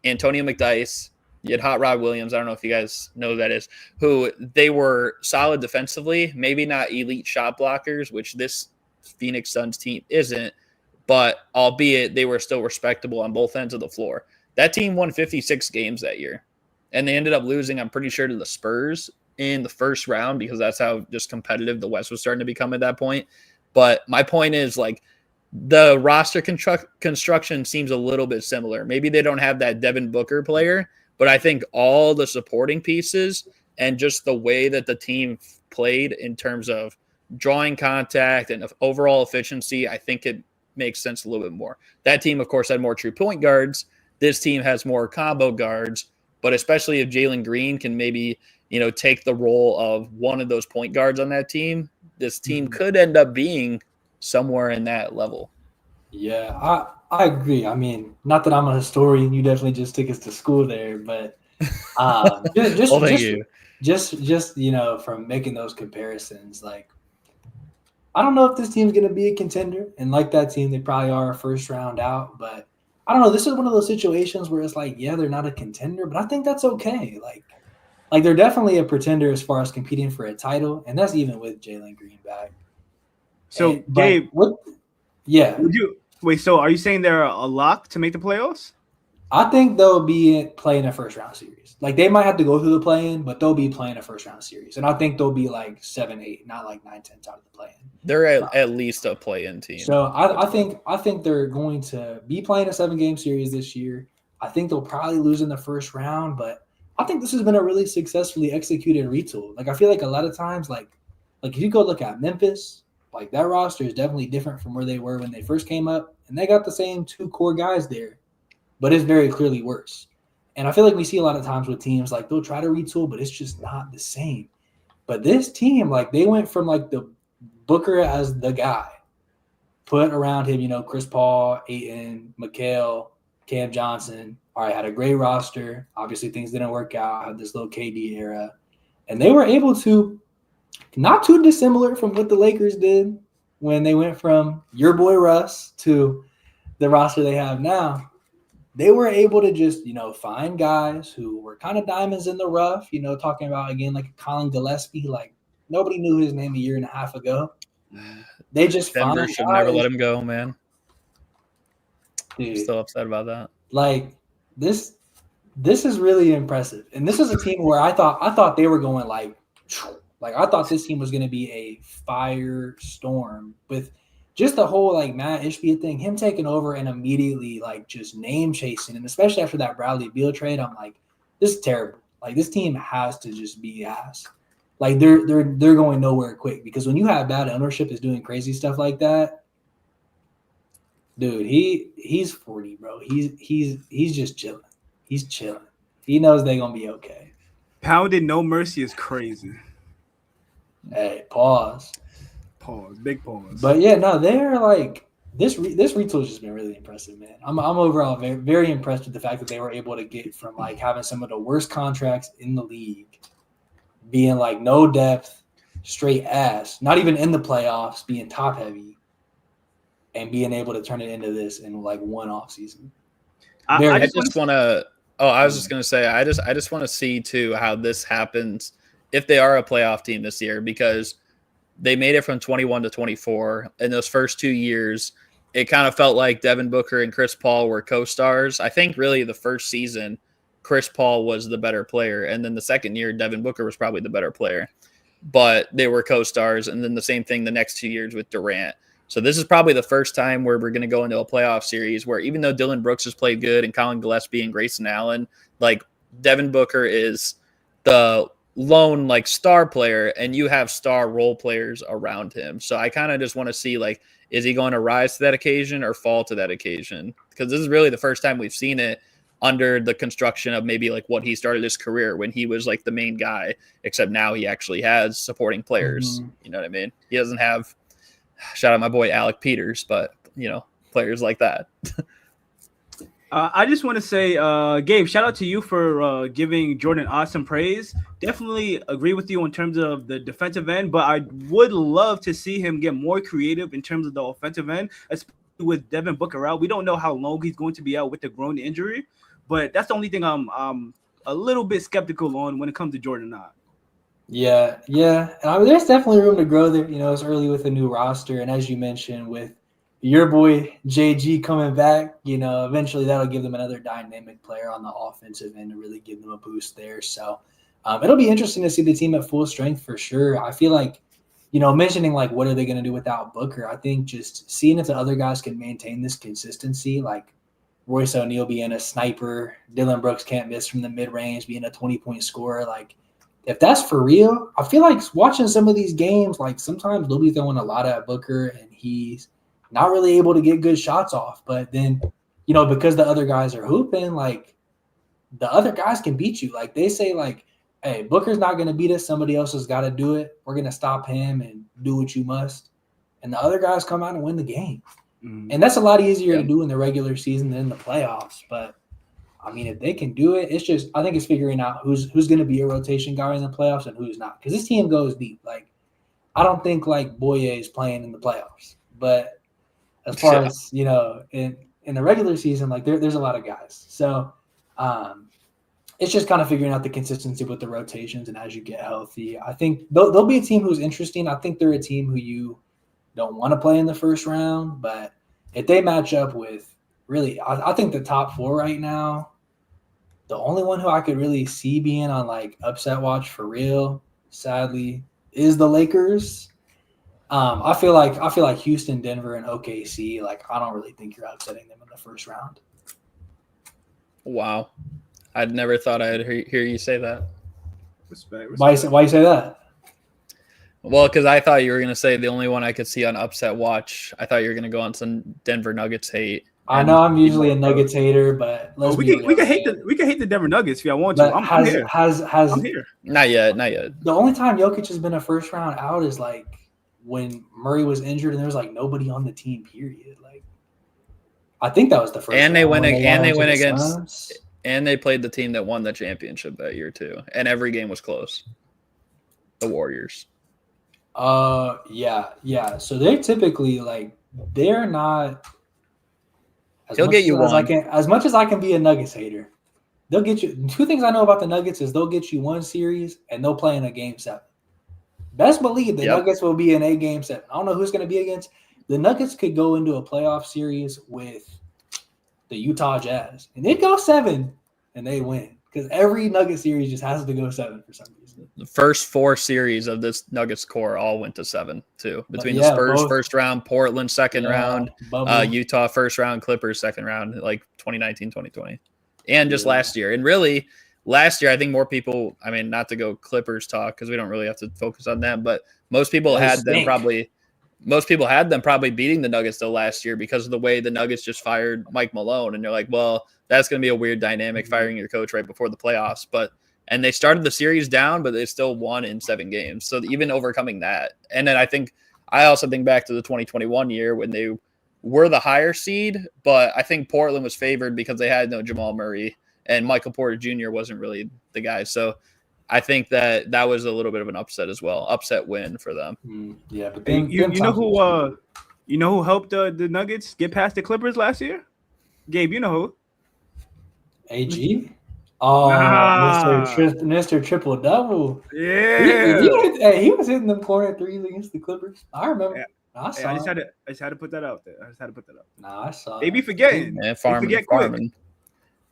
Antonio McDyess, you had Hot Rod Williams. I don't know if you guys know who that is, who they were solid defensively, maybe not elite shot blockers, which this Phoenix Suns team isn't, but albeit they were still respectable on both ends of the floor. That team won 56 games that year, and they ended up losing, I'm pretty sure, to the Spurs in the first round because that's how just competitive the West was starting to become at that point. But my point is, like, the roster construction seems a little bit similar. Maybe they don't have that Devin Booker player, but I think all the supporting pieces and just the way that the team played in terms of drawing contact and overall efficiency, I think it makes sense a little bit more. That team, of course, had more true point guards. This team has more combo guards, but especially if Jalen Green can maybe, take the role of one of those point guards on that team, this team could end up being somewhere in that level. Yeah, I agree. I mean, not that I'm a historian. You definitely just took us to school there, but just from making those comparisons, like, I don't know if this team's going to be a contender. And like that team, they probably are a first round out. But I don't know. This is one of those situations where it's like, yeah, they're not a contender, but I think that's okay. Like they're definitely a pretender as far as competing for a title. And that's even with Jalen Green back. So, Gabe, yeah. So are you saying they're a lock to make the playoffs? I think they'll be playing a first round series. Like they might have to go through the play-in, but they'll be playing a first round series. And I think they'll be like 7-8, not like 9-10 out of the play-in. They're at least a play-in team. So I think they're going to be playing a 7-game series this year. I think they'll probably lose in the first round, but I think this has been a really successfully executed retool. Like I feel like a lot of times, like if you go look at Memphis, like that roster is definitely different from where they were when they first came up, and they got the same two core guys there, but it's very clearly worse. And I feel like we see a lot of times with teams, like they'll try to retool, but it's just not the same. But this team, like they went from like the Booker as the guy, put around him, Chris Paul, Ayton, Mikal, Cam Johnson. All right, had a great roster. Obviously, things didn't work out. Had this little KD era. And they were able to, not too dissimilar from what the Lakers did when they went from your boy Russ to the roster they have now. They were able to just, find guys who were kind of diamonds in the rough, talking about, again, like Colin Gillespie, like nobody knew his name a year and a half ago. They just Denver should never let him go, man. Dude, I'm still upset about that. Like this is really impressive. And this is a team where I thought they were going like I thought this team was going to be a firestorm with just the whole like Matt Ishbia thing, him taking over and immediately like just name chasing, and especially after that Bradley Beal trade, I'm like, this is terrible. Like this team has to just be ass. Like they're going nowhere quick because when you have bad ownership is doing crazy stuff like that, dude, he's 40, bro. He's just chilling. He's chilling. He knows they're gonna be okay. Pounded no mercy is crazy. Hey, pause. Pause. Big pause. But yeah, no, they're like this retool has just been really impressive, man. I'm overall very, very impressed with the fact that they were able to get from like having some of the worst contracts in the league, being like no depth, straight ass, not even in the playoffs, being top heavy, and being able to turn it into this in like one off season. I just want to. Oh, I was just gonna say, I just want to see too how this happens if they are a playoff team this year, because they made it from 21 to 24 in those first 2 years. It kind of felt like Devin Booker and Chris Paul were co-stars. I think really the first season, Chris Paul was the better player, and then the second year, Devin Booker was probably the better player, but they were co-stars. And then the same thing the next 2 years with Durant. So this is probably the first time where we're going to go into a playoff series where even though Dylan Brooks has played good and Colin Gillespie and Grayson Allen, like Devin Booker is the lone like star player and you have star role players around him. So I kind of just want to see like, is he going to rise to that occasion or fall to that occasion? Because this is really the first time we've seen it under the construction of maybe like what he started his career when he was like the main guy, except now he actually has supporting players. Mm-hmm. You know what I mean? He doesn't have, shout out my boy Alec Peters, but you know, players like that. I just want to say, Gabe, shout out to you for giving Jordan awesome praise. Definitely agree with you in terms of the defensive end, but I would love to see him get more creative in terms of the offensive end, especially with Devin Booker out. We don't know how long he's going to be out with the groin injury, but that's the only thing I'm a little bit skeptical on when it comes to Jordan Knott. Yeah. And I mean, there's definitely room to grow there. You know, it's early with a new roster, and as you mentioned, with your boy JG coming back, you know, eventually that'll give them another dynamic player on the offensive end to really give them a boost there. So it'll be interesting to see the team at full strength for sure. I feel like, you know, mentioning like what are they going to do without Booker, I think just seeing if the other guys can maintain this consistency, like Royce O'Neal being a sniper, Dylan Brooks can't miss from the mid-range, being a 20-point scorer, like if that's for real, I feel like watching some of these games, like sometimes they'll be throwing a lot at Booker and he's not really able to get good shots off. But then, you know, because the other guys are hooping, like the other guys can beat you. Like they say, like, hey, Booker's not going to beat us. Somebody else has got to do it. We're going to stop him and do what you must. And the other guys come out and win the game. Mm-hmm. And that's a lot easier to do in the regular season than in the playoffs. But I mean, if they can do it, it's just I think it's figuring out who's going to be a rotation guy in the playoffs and who's not. Because this team goes deep. Like, I don't think like Boye is playing in the playoffs, but as far as you know, in the regular season, like there's a lot of guys. So it's just kind of figuring out the consistency with the rotations and as you get healthy. I think they'll be a team who's interesting. I think they're a team who you don't want to play in the first round, but if they match up with really, I think the top four right now, the only one who I could really see being on like upset watch for real, sadly, is the Lakers. I feel like Houston, Denver, and OKC. Like I don't really think you're upsetting them in the first round. Wow, I'd never thought I'd hear you say that. Respect. Why you say that? Well, because I thought you were going to say the only one I could see on upset watch. I thought you were going to go on some Denver Nuggets hate. I know I'm usually a Nuggets hater, but we can hate the Denver Nuggets if y'all want to. I'm here. I'm here. Not yet. The only time Jokic has been a first round out is like when Murray was injured and there was like nobody on the team. Period. Like I think that was the first. And they went against. And they played the team that won the championship that year too, and every game was close. The Warriors. Yeah. So they're typically like they're not. He'll get you one. As much as I can be a Nuggets hater, they'll get you. Two things I know about the Nuggets is they'll get you one series and they'll play in a game 7. Best believe the Nuggets will be in a game 7. I don't know who's going to be against. The Nuggets could go into a playoff series with the Utah Jazz, and they'd go 7 and they win because every Nugget series just has to go 7 for some reason. The first 4 series of this Nuggets core all went to 7 too. Between the Spurs first round, Portland second round, Utah first round, Clippers second round, like 2019, 2020. And just last year. And really last year, I think more people, I mean, not to go Clippers talk because we don't really have to focus on them, but most people had them probably beating the Nuggets though last year because of the way the Nuggets just fired Mike Malone. And they're like, well, that's going to be a weird dynamic firing your coach right before the playoffs. And they started the series down, but they still won in 7 games. So even overcoming that. And then I think I also think back to the 2021 year when they were the higher seed, but I think Portland was favored because they had no Jamal Murray and Michael Porter Jr. wasn't really the guy. So I think that was a little bit of an upset as well, upset win for them. Yeah, but then, you know who helped the Nuggets get past the Clippers last year? Gabe, you know who? AG. Oh, Mr. Triple Double. Yeah, he was hitting them corner threes against the Clippers. I remember. Yeah. I just had to put that out there. Nah, I saw. They be forgetting. Yeah, farming.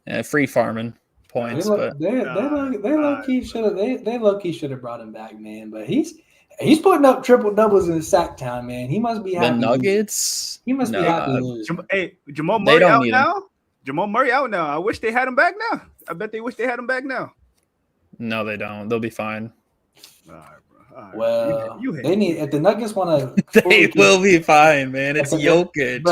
Yeah, free farming points. They low key should have brought him back, man. But he's putting up triple doubles in Sacktown, man. He must be happy. The Nuggets. He must be happy. Hey, Jamal Murray out now. Jamal Murray out now. I wish they had him back now. I bet they wish they had him back now. No, they don't. They'll be fine. All right, bro. All right. Well, they need if the Nuggets want to. They will be fine, man. It's Jokic.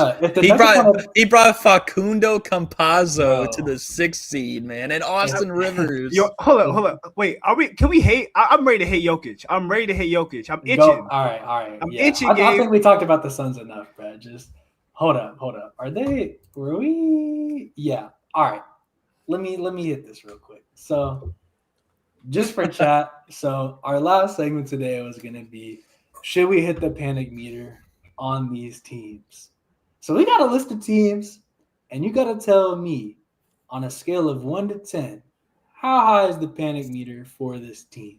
He brought Facundo Campazzo to the 6th seed, man, and Austin Rivers. Yo, hold up. Wait, can we hate? I'm ready to hate Jokic. I'm itching. All right. I'm itching. I think we talked about the Suns enough, bro. Just hold up. Were we? Yeah. All right. Let me hit this real quick. So, just for chat. So, our last segment today was going to be, should we hit the panic meter on these teams? So, we got a list of teams, and you got to tell me on a scale of 1 to 10, how high is the panic meter for this team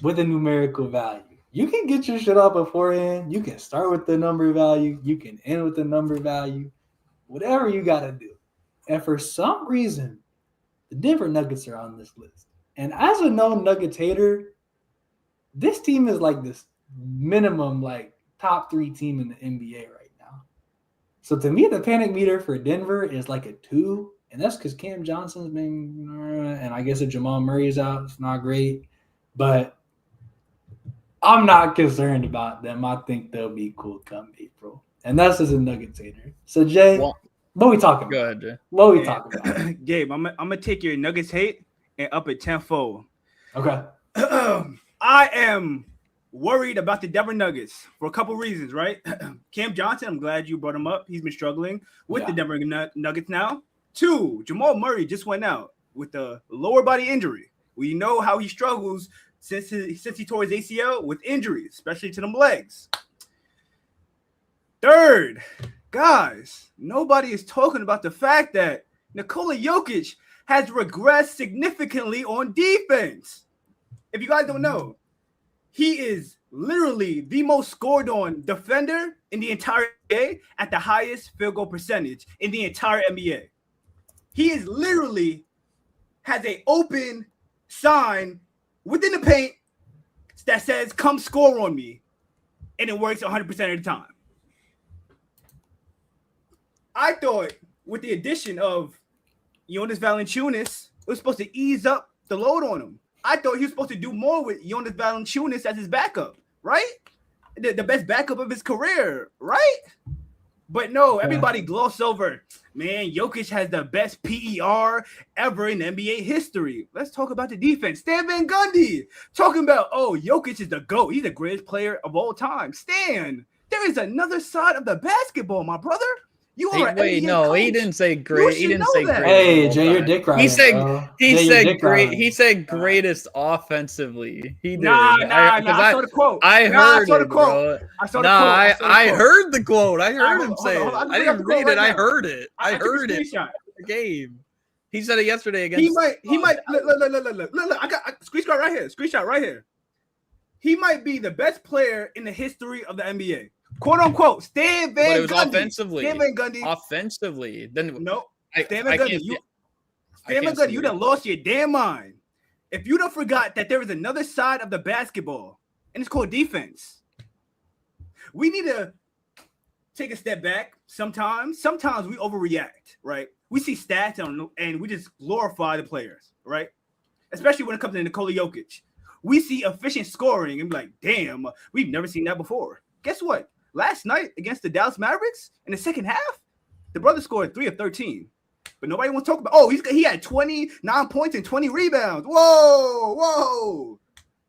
with a numerical value? You can get your shit up beforehand. You can start with the number value. You can end with the number value. Whatever you got to do. And for some reason, the Denver Nuggets are on this list. And as a known Nuggets hater, this team is like this minimum like top 3 team in the NBA right now. So to me, the panic meter for Denver is like a 2. And that's because Cam Johnson's been, and I guess if Jamal Murray's out, it's not great. But I'm not concerned about them. I think they'll be cool come April. And that's as a Nuggets hater. So, Jay, what we talking about? Go ahead, Jay. What we talking about? Gabe, I'm going to take your Nuggets hate and up it tenfold. Okay. I am worried about the Denver Nuggets for a couple reasons, right? Cam Johnson, I'm glad you brought him up. He's been struggling with the Denver Nuggets now. 2, Jamal Murray just went out with a lower body injury. We know how he struggles since he tore his ACL with injuries, especially to them legs. 3rd, guys, nobody is talking about the fact that Nikola Jokic has regressed significantly on defense. If you guys don't know, he is literally the most scored on defender in the entire NBA at the highest field goal percentage in the entire NBA. He is literally has an open sign within the paint that says, come score on me. And it works 100% of the time. I thought with the addition of Jonas Valanciunas, it was supposed to ease up the load on him. I thought he was supposed to do more with Jonas Valanciunas as his backup, right? The best backup of his career, right? But no, everybody glossed over. Man, Jokic has the best PER ever in NBA history. Let's talk about the defense. Stan Van Gundy talking about, Jokic is the GOAT. He's the greatest player of all time. Stan, there is another side of the basketball, my brother. You are wait, no, coach. He didn't say great. He didn't say great. Hey, Jay, you're dick riding. He said great. He said greatest offensively. He did. I saw the quote. I heard the quote. I heard the quote. I heard him say it. I didn't read it. I heard it. I heard it. Game. He said it yesterday against. He might. Look. I got screenshot right here. Screenshot right here. He might be the best player in the history of the NBA. "Quote unquote," Stan Van Gundy. But it was offensively. Stan Van Gundy. Offensively. Then no. Stan Van Gundy. Stan Van Gundy, you done lost your damn mind. If you don't forgot that there is another side of the basketball, and it's called defense. We need to take a step back sometimes. Sometimes we overreact, right? We see stats and we just glorify the players, right? Especially when it comes to Nikola Jokic. We see efficient scoring and be like, damn, we've never seen that before. Guess what? Last night against the Dallas Mavericks in the second half, the brother scored 3 of 13. But nobody wants to talk about, he had 29 points and 20 rebounds. Whoa.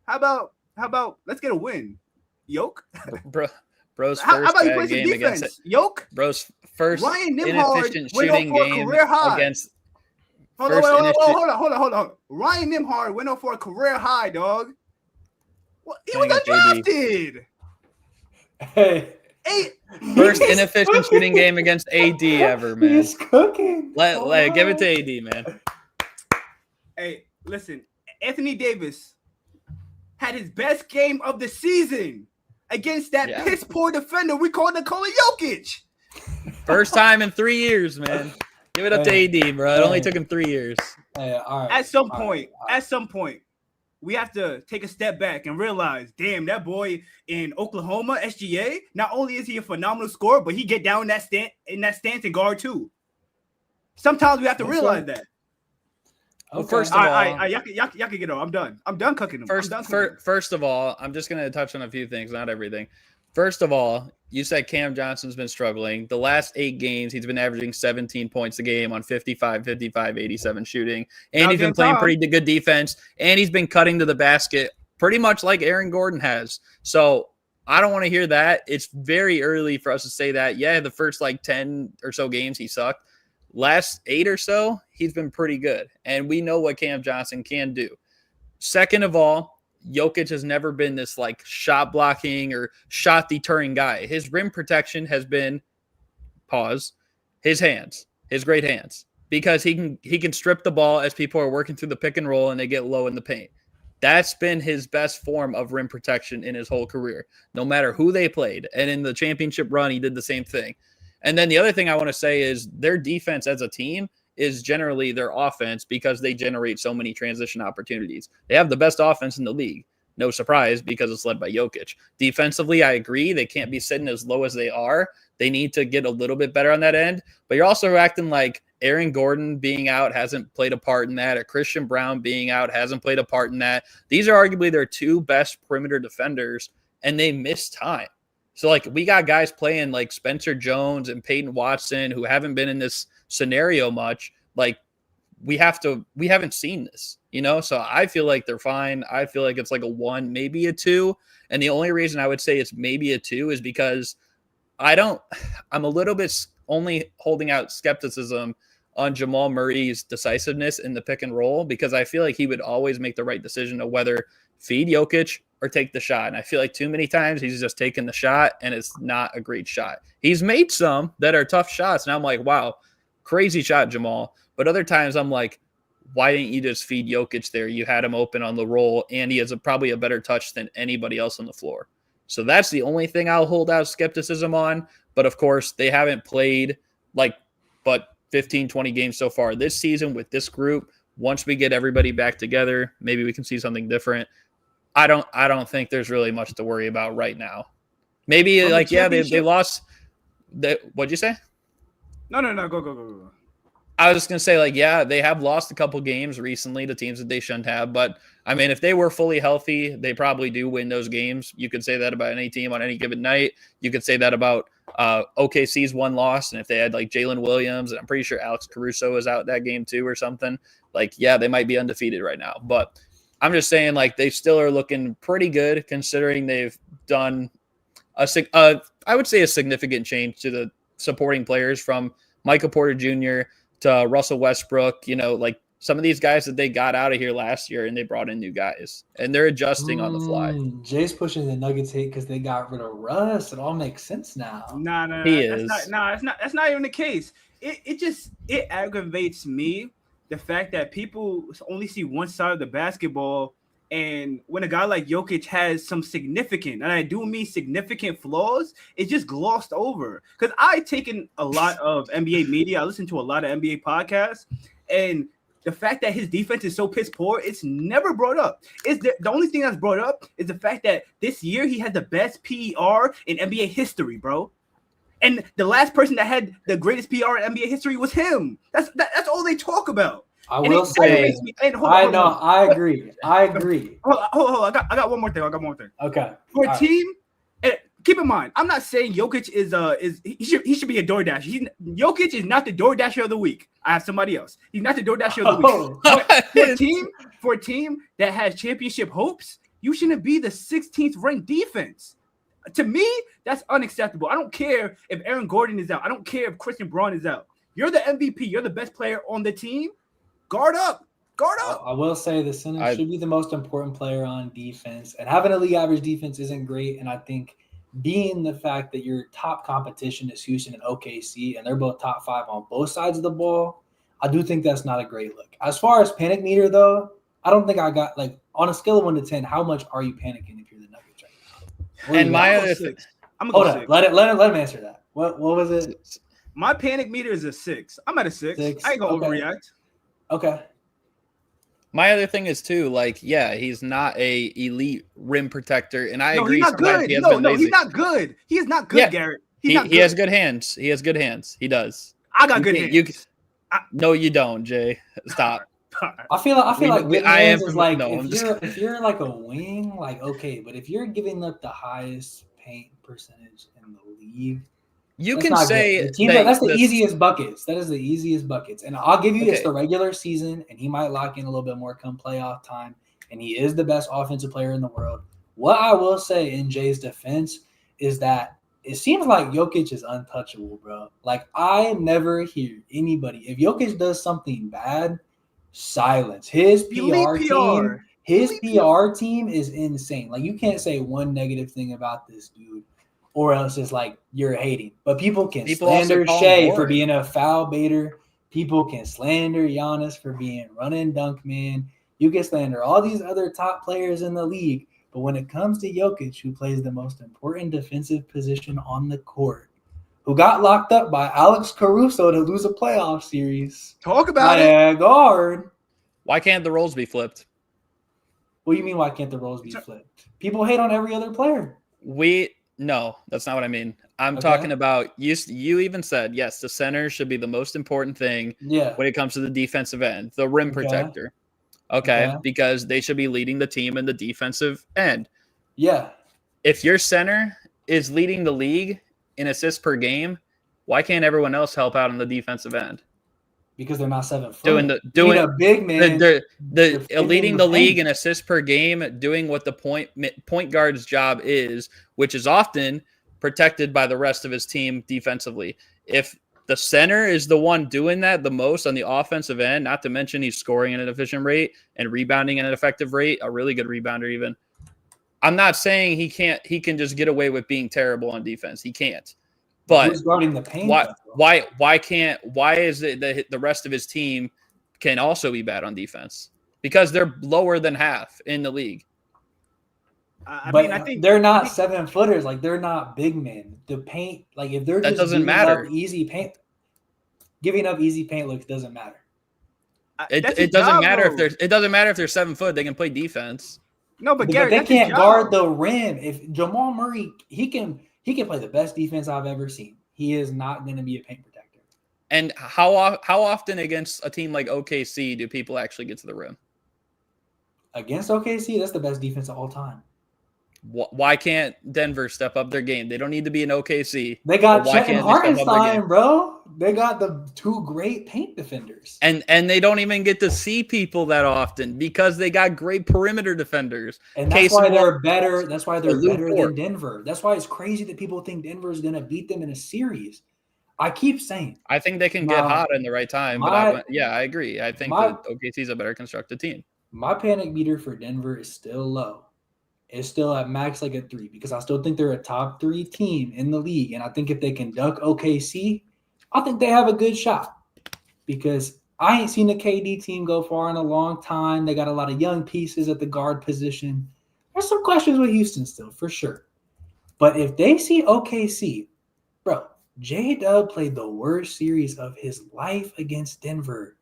How about let's get a win? Yoke. Bro's How first about you bad play some game against defense, Yoke? Bro's first Ryan Nimhard inefficient went off shooting for a game career high. against. Hold on. Ryan Nimhard went off for a career high, dog. Well, he was undrafted. Hey. First inefficient shooting game against AD ever, man. He's cooking. Give it to AD, man. Hey, listen, Anthony Davis had his best game of the season against that piss poor defender we called Nikola Jokic. First time in 3 years, man. Give it up to AD, bro. It only took him 3 years. All right. At some point, we have to take a step back and realize, damn, that boy in Oklahoma, SGA, not only is he a phenomenal scorer, but he get down in that stance and guard too. Sometimes we have to realize that. Well, first of all, y'all can get on. I'm done cooking them. First of all, I'm just going to touch on a few things, not everything. First of all, you said Cam Johnson's been struggling. The last 8 games, he's been averaging 17 points a game on 55, 87 shooting. And he's been playing pretty good defense. And he's been cutting to the basket pretty much like Aaron Gordon has. So I don't want to hear that. It's very early for us to say that. Yeah, the first 10 or so games, he sucked. Last 8 or so, he's been pretty good. And we know what Cam Johnson can do. Second of all, Jokic has never been this shot blocking or shot deterring guy. His rim protection has been his hands, his great hands, because he can strip the ball as people are working through the pick and roll and they get low in the paint. That's been his best form of rim protection in his whole career, no matter who they played. And in the championship run, he did the same thing. And then the other thing I want to say is their defense as a team is generally their offense because they generate so many transition opportunities. They have the best offense in the league. No surprise because it's led by Jokic. Defensively, I agree. They can't be sitting as low as they are. They need to get a little bit better on that end. But you're also acting like Aaron Gordon being out hasn't played a part in that, or Christian Brown being out hasn't played a part in that. These are arguably their 2 best perimeter defenders, and they miss time. So, we got guys playing like Spencer Jones and Peyton Watson who haven't been in this scenario much. We haven't seen this, so I feel like they're fine. I feel like it's a 1, maybe a 2. And the only reason I would say it's maybe a 2 is because I'm a little bit only holding out skepticism on Jamal Murray's decisiveness in the pick and roll, because I feel like he would always make the right decision of whether feed Jokic or take the shot. And I feel like too many times he's just taken the shot and it's not a great shot. He's made some that are tough shots. And I'm like, wow, crazy shot, Jamal. But other times I'm like, why didn't you just feed Jokic there? You had him open on the roll, and he has probably a better touch than anybody else on the floor. So that's the only thing I'll hold out skepticism on. But of course, they haven't played but 15, 20 games so far this season with this group. Once we get everybody back together, maybe we can see something different. I don't think there's really much to worry about right now. Maybe they lost. What'd you say? No. Go. I was just going to say, they have lost a couple games recently to teams that they shouldn't have. But, I mean, if they were fully healthy, they probably do win those games. You could say that about any team on any given night. You could say that about OKC's one loss. And if they had, Jalen Williams, and I'm pretty sure Alex Caruso is out that game too or something, they might be undefeated right now. But I'm just saying, they still are looking pretty good considering they've done I would say a significant change to the supporting players from Michael Porter Jr. to Russell Westbrook, some of these guys that they got out of here last year and they brought in new guys and they're adjusting on the fly. Jay's pushing the Nuggets hate because they got rid of Russ. It all makes sense now. No. That's not even the case. It aggravates me, the fact that people only see one side of the basketball. And when a guy like Jokic has some significant, and I do mean significant flaws, it's just glossed over. Because I've taken a lot of NBA media. I listen to a lot of NBA podcasts. And the fact that his defense is so piss poor, it's never brought up. The only thing that's brought up is the fact that this year he had the best PER in NBA history, bro. And the last person that had the greatest PR in NBA history was him. That's all they talk about. I will say, I agree. Hold on. I got one more thing. Okay. For a team, keep in mind, I'm not saying Jokic he should be a DoorDash. Jokic is not the DoorDasher of the week. I have somebody else. He's not the DoorDasher of the week. For a team that has championship hopes, you shouldn't be the 16th ranked defense. To me, that's unacceptable. I don't care if Aaron Gordon is out. I don't care if Christian Braun is out. You're the MVP. You're the best player on the team. Guard up. Guard up. I will say the center should be the most important player on defense. And having a league average defense isn't great. And I think being the fact that your top competition is Houston and OKC, and they're both top 5 on both sides of the ball, I do think that's not a great look. As far as panic meter, though, I don't think I got, like, on a scale of 1 to 10, how much are you panicking if you're the Nuggets right now? And my other thing, I'm gonna go 6. Let him answer that. What was it? My panic meter is a 6. I'm at a 6. I ain't gonna overreact. Okay. My other thing is too, like, yeah, he's not a elite rim protector, and I agree. He's not good. He's not good. He is not good, yeah. Garrett. He has good hands. He has good hands. He does. I got good hands. No, you don't, Jay. Stop. I feel like good hands is like if you're like a wing, like okay, but if you're giving up the highest paint percentage in the league, you can say that's the easiest buckets. That is the easiest buckets. And I'll give you it's the regular season, and he might lock in a little bit more come playoff time. And he is the best offensive player in the world. What I will say in Jay's defense is that it seems like Jokic is untouchable, bro. Like, I never hear anybody. If Jokic does something bad, silence. His PR team is insane. Like, you can't say one negative thing about this dude, or else it's like you're hating. But people can slander Shea for being a foul baiter. People can slander Giannis for being run and dunk man. You can slander all these other top players in the league. But when it comes to Jokic, who plays the most important defensive position on the court, who got locked up by Alex Caruso to lose a playoff series. Talk about it. Guard. Why can't the roles be flipped? What do you mean, why can't the roles be flipped? People hate on every other player. No, that's not what I mean. I'm talking about, you even said, yes, the center should be the most important thing when it comes to the defensive end, the rim protector. Okay, because they should be leading the team in the defensive end. Yeah. If your center is leading the league in assists per game, why can't everyone else help out on the defensive end? Because they're not 7 foot. Doing a big man. Leading the league in assists per game, doing what the point guard's job is, which is often protected by the rest of his team defensively. If the center is the one doing that the most on the offensive end, not to mention he's scoring at an efficient rate and rebounding at an effective rate, a really good rebounder even. I'm not saying he can just get away with being terrible on defense. He can't. But who's guarding the paint? Why is it that the rest of his team can also be bad on defense? Because they're lower than half in the league. I think they're not 7 footers. Like, they're not big men. The paint, like, if they're just giving up easy paint looks doesn't matter. It doesn't matter if they're 7 foot. They can play defense. No, but Gary, they can't guard the rim. If Jamal Murray, he can play the best defense I've ever seen. He is not going to be a paint protector. And how often against a team like OKC do people actually get to the rim? Against OKC, that's the best defense of all time. Why can't Denver step up their game? They don't need to be in OKC. They got Chet and Hartenstein, bro. They got the 2 great paint defenders. And they don't even get to see people that often because they got great perimeter defenders. And that's why they're better. That's why they're better than Denver. That's why it's crazy that people think Denver is going to beat them in a series. I keep saying. I think they can get hot in the right time. I agree. I think that OKC is a better constructed team. My panic meter for Denver is still low. It's still at max like a 3 because I still think they're a top 3 team in the league. And I think if they can duck OKC, I think they have a good shot because I ain't seen the KD team go far in a long time. They got a lot of young pieces at the guard position. There's some questions with Houston still, for sure. But if they see OKC, bro, J-Dub played the worst series of his life against Denver.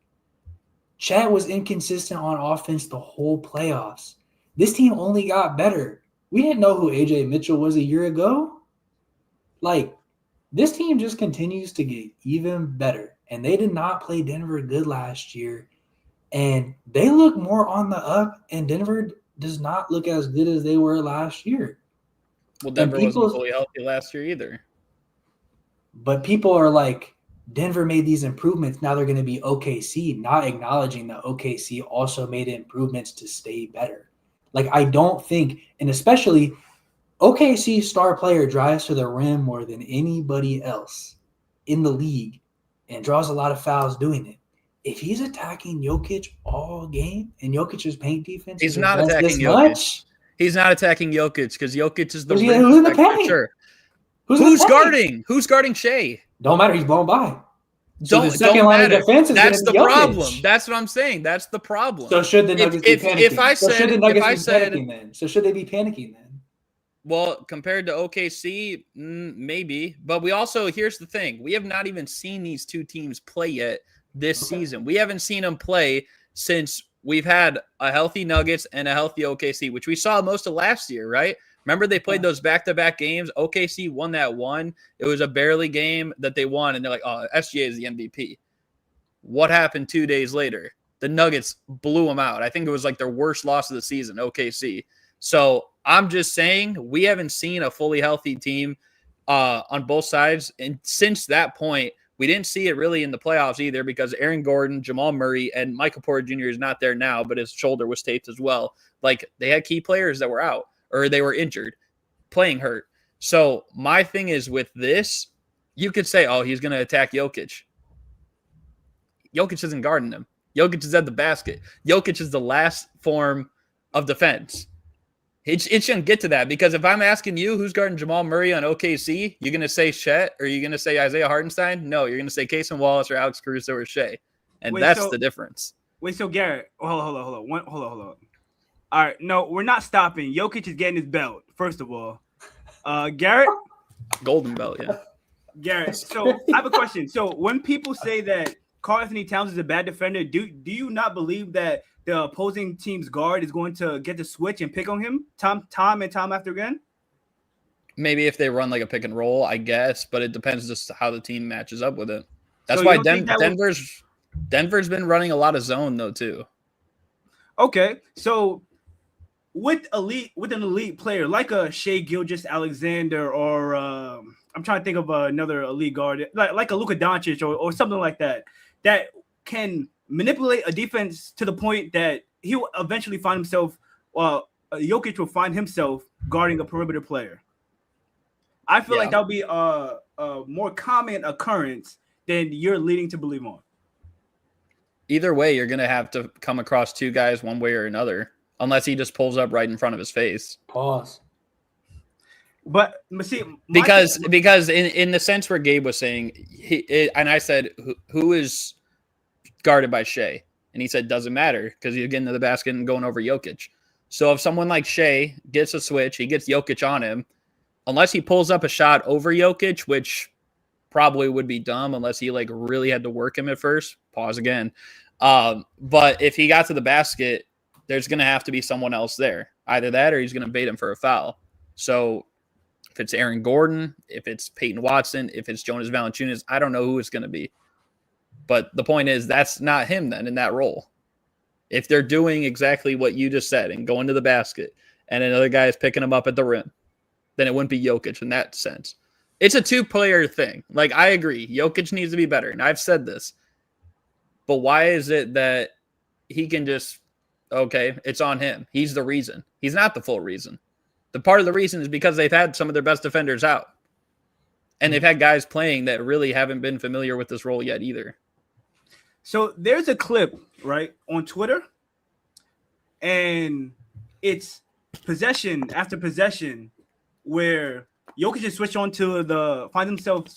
Chet was inconsistent on offense the whole playoffs. This team only got better. We didn't know who A.J. Mitchell was a year ago. Like, this team just continues to get even better. And they did not play Denver good last year. And they look more on the up, and Denver does not look as good as they were last year. Well, Denver wasn't fully healthy last year either. But people are like, Denver made these improvements. Now they're going to be OKC, not acknowledging that OKC also made improvements to stay better. Like, I don't think, and especially OKC star player drives to the rim more than anybody else in the league and draws a lot of fouls doing it. If he's attacking Jokic all game and Jokic's paint defense He's is not advanced attacking this Jokic. Much, he's not attacking Jokic because Jokic is the who's rim in the protector. paint? Sure. Who's guarding? Who's guarding Shea? Don't matter. He's blown by. So the Don't second line matter. of defense is That's the Jokic. problem. That's what I'm saying. That's the problem. So should the Nuggets be panicking? If I so said, should the Nuggets if I be said, panicking then? So should they be panicking then? Well, compared to OKC, maybe. But we also, here's the thing. We have not even seen these two teams play yet this season. We haven't seen them play since we've had a healthy Nuggets and a healthy OKC, which we saw most of last year, right? Remember they played those back-to-back games? OKC won that one. It was a barely game that they won, and they're like, oh, SGA is the MVP. What happened 2 days later? The Nuggets blew them out. I think it was like their worst loss of the season, OKC. So I'm just saying we haven't seen a fully healthy team on both sides. And since that point, we didn't see it really in the playoffs either because Aaron Gordon, Jamal Murray, and Michael Porter Jr. is not there now, but his shoulder was taped as well. Like they had key players that were out or they were injured, playing hurt. So my thing is with this, you could say, oh, he's going to attack Jokic. Jokic isn't guarding him. Jokic is at the basket. Jokic is the last form of defense. It shouldn't get to that because if I'm asking you who's guarding Jamal Murray on OKC, you're going to say Chet or you're going to say Isaiah Hartenstein? No, you're going to say Casey Wallace or Alex Caruso or Shea. And that's the difference. Wait, so Garrett, hold on. All right, no, we're not stopping. Jokic is getting his belt, first of all. Garrett? Golden belt, yeah. Garrett, so I have a question. So when people say that Karl-Anthony Towns is a bad defender, do you not believe that the opposing team's guard is going to get the switch and pick on him time after again? Maybe if they run like a pick and roll, I guess, but it depends just how the team matches up with it. That's why Denver's been running a lot of zone though too. Okay, so with an elite player like a Shea Gilgeous-Alexander or I'm trying to think of another elite guard like a Luka Doncic or something like that can manipulate a defense to the point that he will eventually find himself, Jokic will find himself guarding a perimeter player. I feel like that would be a more common occurrence than you're leading to believe on. Either way, you're going to have to come across two guys one way or another, unless he just pulls up right in front of his face. Pause. But see, because in the sense where Gabe was saying, and I said, who is guarded by Shea? And he said, doesn't matter because he's getting to the basket and going over Jokic. So if someone like Shea gets a switch, he gets Jokic on him, unless he pulls up a shot over Jokic, which probably would be dumb unless he like really had to work him at first. Pause again. But if he got to the basket, there's going to have to be someone else there. Either that or he's going to bait him for a foul. So if it's Aaron Gordon, if it's Peyton Watson, if it's Jonas Valanciunas, I don't know who it's going to be. But the point is that's not him then in that role. If they're doing exactly what you just said and going to the basket and another guy is picking him up at the rim, then it wouldn't be Jokic in that sense. It's a two-player thing. Like, I agree. Jokic needs to be better, and I've said this. But why is it that he can just, okay, it's on him. He's the reason. He's not the full reason. The part of the reason is because they've had some of their best defenders out. And they've had guys playing that really haven't been familiar with this role yet either. So there's a clip, right, on Twitter, and it's possession after possession where Jokic is find himself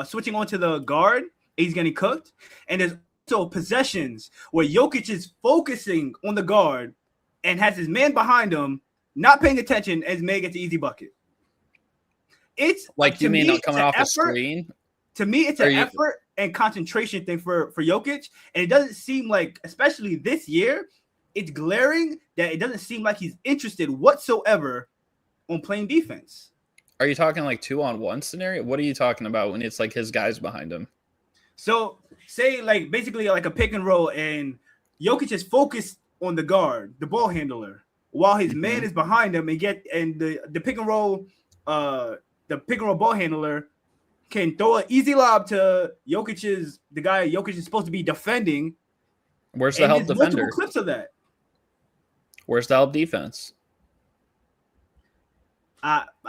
switching onto the guard. He's getting cooked. And there's also possessions where Jokic is focusing on the guard and has his man behind him, not paying attention, as may get the easy bucket. It's like, you mean coming off the screen? To me, it's an effort and concentration thing for Jokic. And it doesn't seem like, especially this year, it's glaring that it doesn't seem like he's interested whatsoever on playing defense. Are you talking like 2-on-1 scenario? What are you talking about when it's like his guys behind him? So say like basically like a pick and roll and Jokic is focused on the guard, the ball handler, while his man is behind him and the pick and roll ball handler can throw an easy lob to the guy Jokic is supposed to be defending. Where's the help defender? Multiple clips of that. Where's the help defense?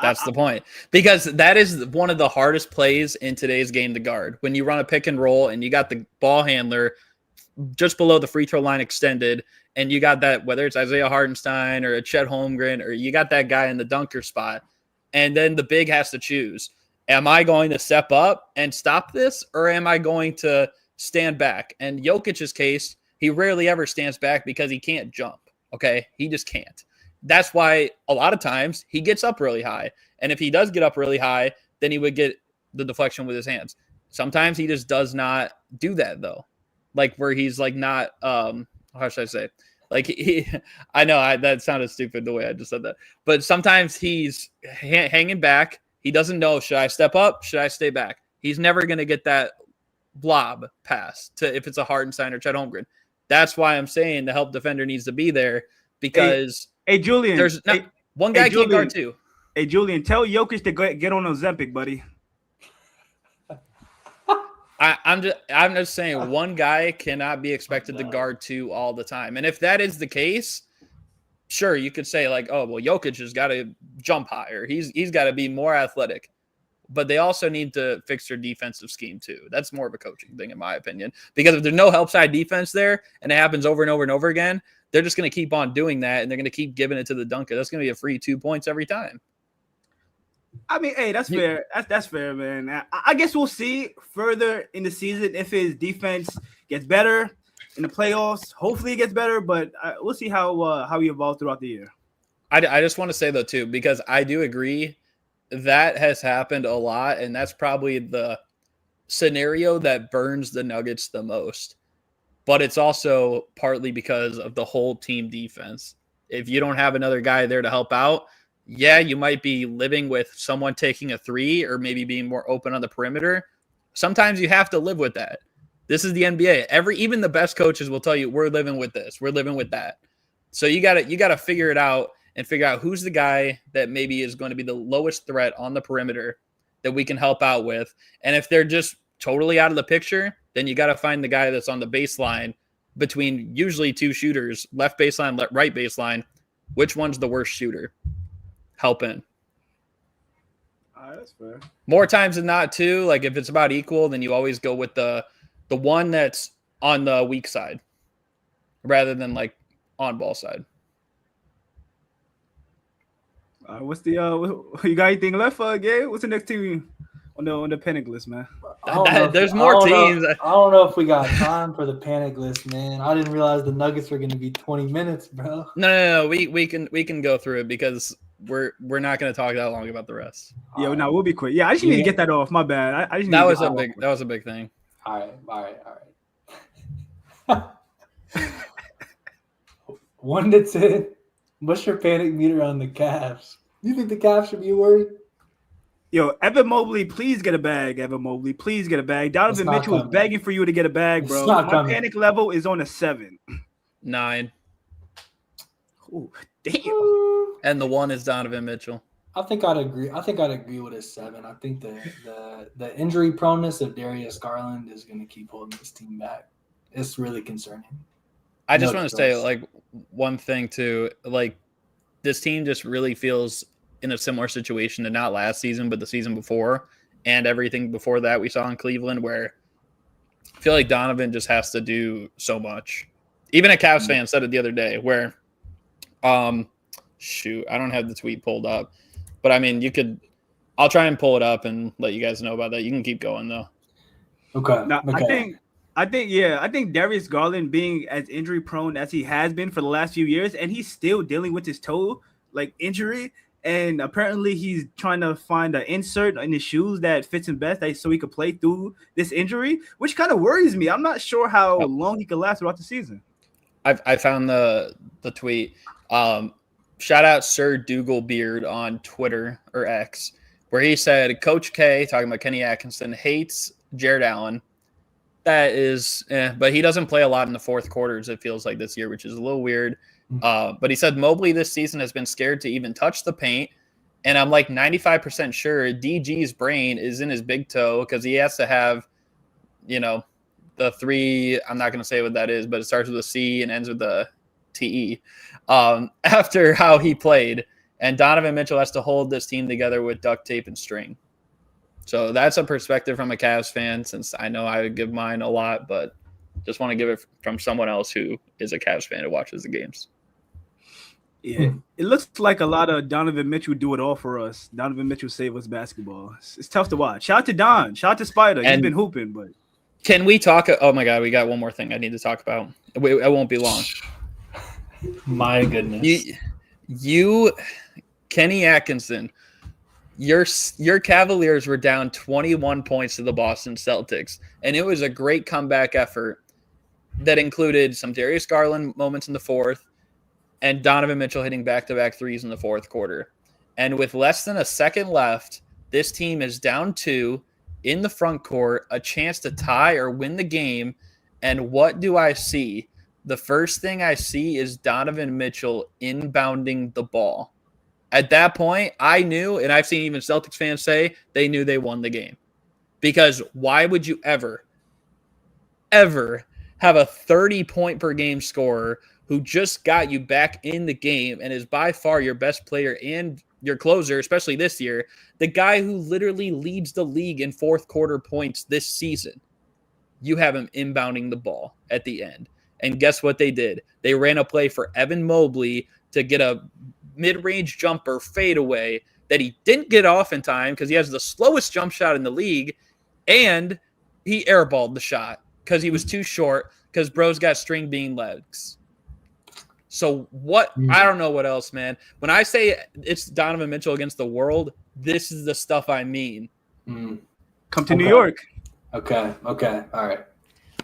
That's the point. Because that is one of the hardest plays in today's game to guard. When you run a pick and roll and you got the ball handler just below the free throw line extended, and you got that, whether it's Isaiah Hartenstein or a Chet Holmgren, or you got that guy in the dunker spot, and then the big has to choose. Am I going to step up and stop this, or am I going to stand back? And Jokic's case, he rarely ever stands back because he can't jump, okay? He just can't. That's why a lot of times he gets up really high. And if he does get up really high, then he would get the deflection with his hands. Sometimes he just does not do that, though. Like where he's like not, how should I say? Like I know that sounded stupid the way I just said that. But sometimes he's hanging back. He doesn't know, should I step up? Should I stay back? He's never going to get that blob pass to if it's a Hartenstein or Chet Holmgren. That's why I'm saying the help defender needs to be there because hey Julian, there's one guy can't guard two. Hey Julian, tell Jokic to get on Ozempic, buddy. I'm just saying one guy cannot be expected to guard two all the time. And if that is the case, sure, you could say like, oh, well, Jokic has got to jump higher. He's got to be more athletic. But they also need to fix their defensive scheme too. That's more of a coaching thing, in my opinion. Because if there's no help side defense there and it happens over and over and over again, they're just going to keep on doing that and they're going to keep giving it to the dunker. That's going to be a free 2 points every time. I mean, hey, that's fair. That's fair, man. I guess we'll see further in the season if his defense gets better in the playoffs. Hopefully, it gets better, but we'll see how he evolves throughout the year. I just want to say though too, because I do agree that has happened a lot, and that's probably the scenario that burns the Nuggets the most. But it's also partly because of the whole team defense. If you don't have another guy there to help out, yeah, you might be living with someone taking a three or maybe being more open on the perimeter. Sometimes you have to live with that. This is the NBA. Even the best coaches will tell you, we're living with this. We're living with that. So you gotta figure it out and figure out who's the guy that maybe is going to be the lowest threat on the perimeter that we can help out with. And if they're just totally out of the picture, then you got to find the guy that's on the baseline between usually two shooters, left baseline, right baseline. Which one's the worst shooter? Help in. All right, that's fair. More times than not, too, like if it's about equal, then you always go with the one that's on the weak side rather than like on ball side. What's the you got anything left, Gabe? What's the next team on the panic list, man? There's more teams. I don't know if we got time for the panic list, man. I didn't realize the Nuggets were going to be 20 minutes, bro. No. We can go through it because we're not going to talk that long about the rest. Yeah, no, we'll be quick. Yeah, I just need to get that off. My bad. I just that was a big thing. All right. 1 to 10. What's your panic meter on the Cavs? Do you think the Cavs should be worried? Yo, Evan Mobley, please get a bag. Evan Mobley, please get a bag. Donovan Mitchell is begging for you to get a bag, bro. My panic level is on a 7. 9. Ooh, damn. And the 1 is Donovan Mitchell. I think I'd agree. With a 7. I think the injury proneness of Darius Garland is going to keep holding this team back. It's really concerning. I just want to say, like, one thing too. Like, this team just really feels in a similar situation to not last season, but the season before, and everything before that we saw in Cleveland, where I feel like Donovan just has to do so much. Even a Cavs fan said it the other day, where, I don't have the tweet pulled up, but I mean, I'll try and pull it up and let you guys know about that. You can keep going though. Okay. Now, okay. I think Darius Garland being as injury prone as he has been for the last few years, and he's still dealing with his toe injury, and apparently he's trying to find an insert in his shoes that fits him best, so he could play through this injury, which kind of worries me. I'm not sure how long he could last throughout the season. I found the tweet. Shout out Sir Dougal Beard on Twitter or X, where he said Coach K, talking about Kenny Atkinson, hates Jared Allen. That is, but he doesn't play a lot in the fourth quarters, it feels like this year, which is a little weird. But he said Mobley this season has been scared to even touch the paint. And I'm like 95% sure DG's brain is in his big toe because he has to have, the 3, I'm not going to say what that is, but it starts with a C and ends with a TE. After how he played. And Donovan Mitchell has to hold this team together with duct tape and string. So that's a perspective from a Cavs fan, since I know I would give mine a lot, but just want to give it from someone else who is a Cavs fan who watches the games. Yeah, it looks like a lot of Donovan Mitchell do it all for us. Donovan Mitchell save us basketball. It's tough to watch. Shout out to Don. Shout out to Spider. He's been hooping, but can we talk? Oh my God, we got one more thing I need to talk about. It won't be long. My goodness. You Kenny Atkinson, your Cavaliers were down 21 points to the Boston Celtics, and it was a great comeback effort that included some Darius Garland moments in the fourth and Donovan Mitchell hitting back-to-back threes in the fourth quarter. And with less than a second left, this team is down 2 in the front court, a chance to tie or win the game. And what do I see? The first thing I see is Donovan Mitchell inbounding the ball. At that point, I knew, and I've seen even Celtics fans say, they knew they won the game. Because why would you ever have a 30-point per game scorer who just got you back in the game and is by far your best player and your closer, especially this year, the guy who literally leads the league in fourth quarter points this season? You have him inbounding the ball at the end. And guess what they did? They ran a play for Evan Mobley to get a mid-range jumper fadeaway that he didn't get off in time because he has the slowest jump shot in the league, and he airballed the shot because he was too short because bro's got string bean legs. So what? I don't know what else, man. When I say it's Donovan Mitchell against the world, this is the stuff I mean. Come to New York. Okay. All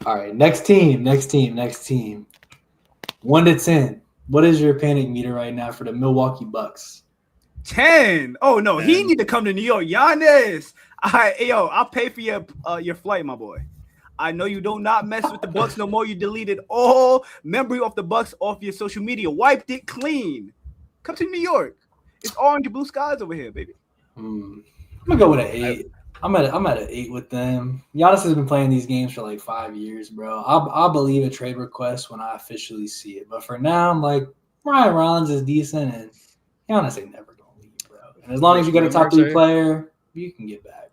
right. Next team. 1 to 10. What is your panic meter right now for the Milwaukee Bucks? 10. Oh no, 10. He need to come to New York. Giannis. I'll pay for your flight, my boy. I know you do not mess with the Bucks no more. You deleted all memory of the Bucks off your social media. Wiped it clean. Come to New York. It's orange and blue skies over here, baby. I'm gonna go with an 8. I'm at an 8 with them. Giannis has been playing these games for like 5 years, bro. I'll believe a trade request when I officially see it. But for now, I'm like, Ryan Rollins is decent, and Giannis ain't never gonna leave, bro. And as long as you get a top 3 player, you can get back.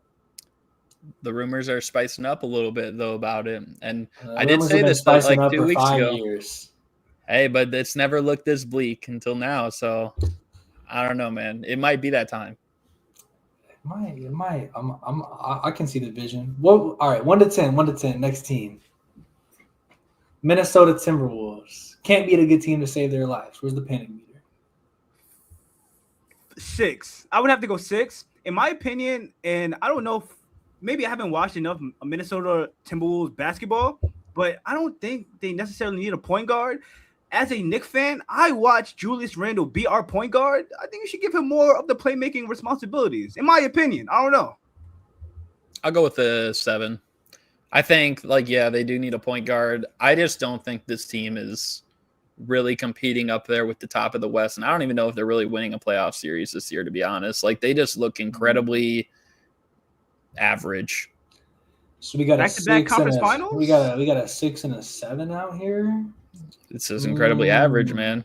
The rumors are spicing up a little bit though about it, and I did say this like 2 weeks ago. Hey, but it's never looked this bleak until now. So I don't know, man. It might be that time. It might. I can see the vision. Well, all right. 1 to 10. 1 to 10. Next team. Minnesota Timberwolves can't beat a good team to save their lives. Where's the panic meter? 6. I would have to go 6, in my opinion. And I don't know if maybe I haven't watched enough Minnesota Timberwolves basketball, but I don't think they necessarily need a point guard. As a Knicks fan, I watched Julius Randle be our point guard. I think you should give him more of the playmaking responsibilities, in my opinion. I don't know. I'll go with the 7. I think, they do need a point guard. I just don't think this team is really competing up there with the top of the West, and I don't even know if they're really winning a playoff series this year, to be honest. They just look incredibly average. So we got back-to-back conference finals. We got a 6 and a 7 out here. This is incredibly average, man.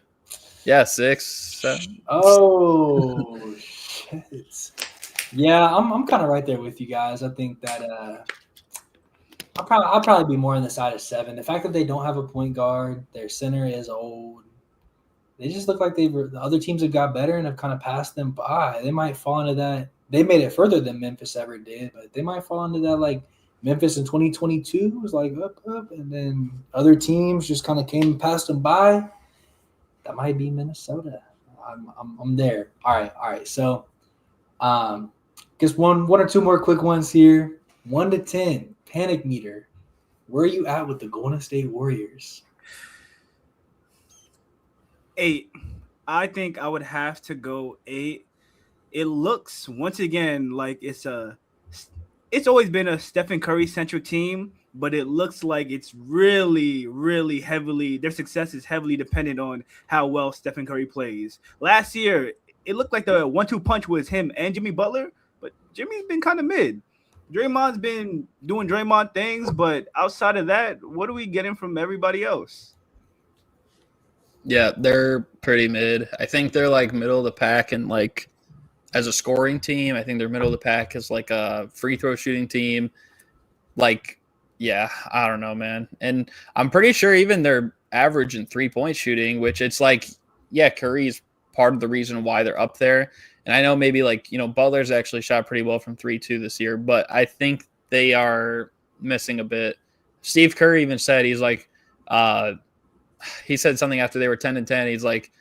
Yeah, 6, 7. Oh shit. Yeah, I'm kind of right there with you guys. I think that I'll probably be more on the side of 7. The fact that they don't have a point guard, their center is old. They just look like the other teams have got better and have kind of passed them by. They might fall into that. They made it further than Memphis ever did, but they might fall into that Memphis in 2022 was up, and then other teams just kind of came and passed them by. That might be Minnesota. I'm there. All right. So, guess one or two more quick ones here. 1 to 10 panic meter. Where are you at with the Golden State Warriors? 8. I think I would have to go 8. It looks once again like it's always been a Stephen Curry centric team, but it looks like it's really, really heavily, their success is heavily dependent on how well Stephen Curry plays. Last year, it looked like the 1-2 punch was him and Jimmy Butler, but Jimmy's been kind of mid. Draymond's been doing Draymond things, but outside of that, what are we getting from everybody else? Yeah, they're pretty mid. I think they're like middle of the pack and like as a scoring team. I think they're middle of the pack as like a free throw shooting team. Like, yeah, I don't know, man. And I'm pretty sure even they're average in 3-point shooting, which it's like, yeah, Curry's part of the reason why they're up there. And I know maybe like, Butler's actually shot pretty well from 3-2 this year, but I think they are missing a bit. Steve Kerr even said, he's like, he said something after they were 10-10. He's like,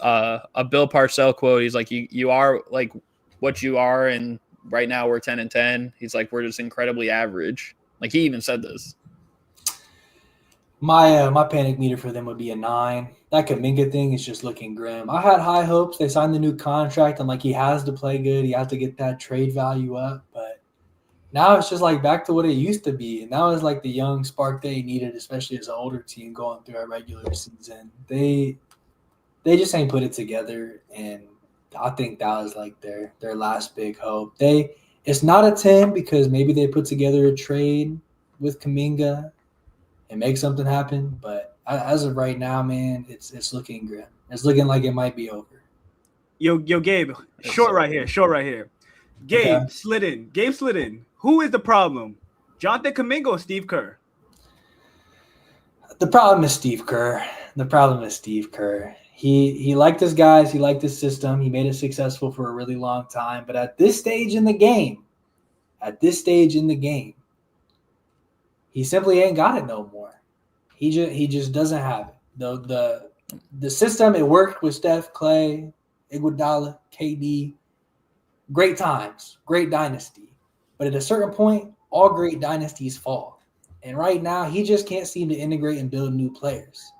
a Bill Parcell quote. He's like, you are like what you are, and right now we're 10-10. He's like, we're just incredibly average. Like he even said this. My panic meter for them would be a 9. That Kuminga thing is just looking grim. I had high hopes. They signed the new contract. I'm like, he has to play good. He has to get that trade value up. But now it's just like back to what it used to be. And that was like the young spark they needed, especially as an older team going through our regular season. They just ain't put it together, and I think that was like their last big hope. It's not a 10 because maybe they put together a trade with Kuminga and make something happen, but as of right now, man, it's looking grim. It's looking like it might be over. Yo, Gabe, short right here. Gabe slid in. Who is the problem? Jonathan Kuminga or Steve Kerr? The problem is Steve Kerr. He liked his guys. He liked his system. He made it successful for a really long time. But at this stage in the game, he simply ain't got it no more. He just doesn't have it. The system, it worked with Steph, Clay, Iguodala, KD. Great times, great dynasty. But at a certain point, all great dynasties fall. And right now, he just can't seem to integrate and build new players.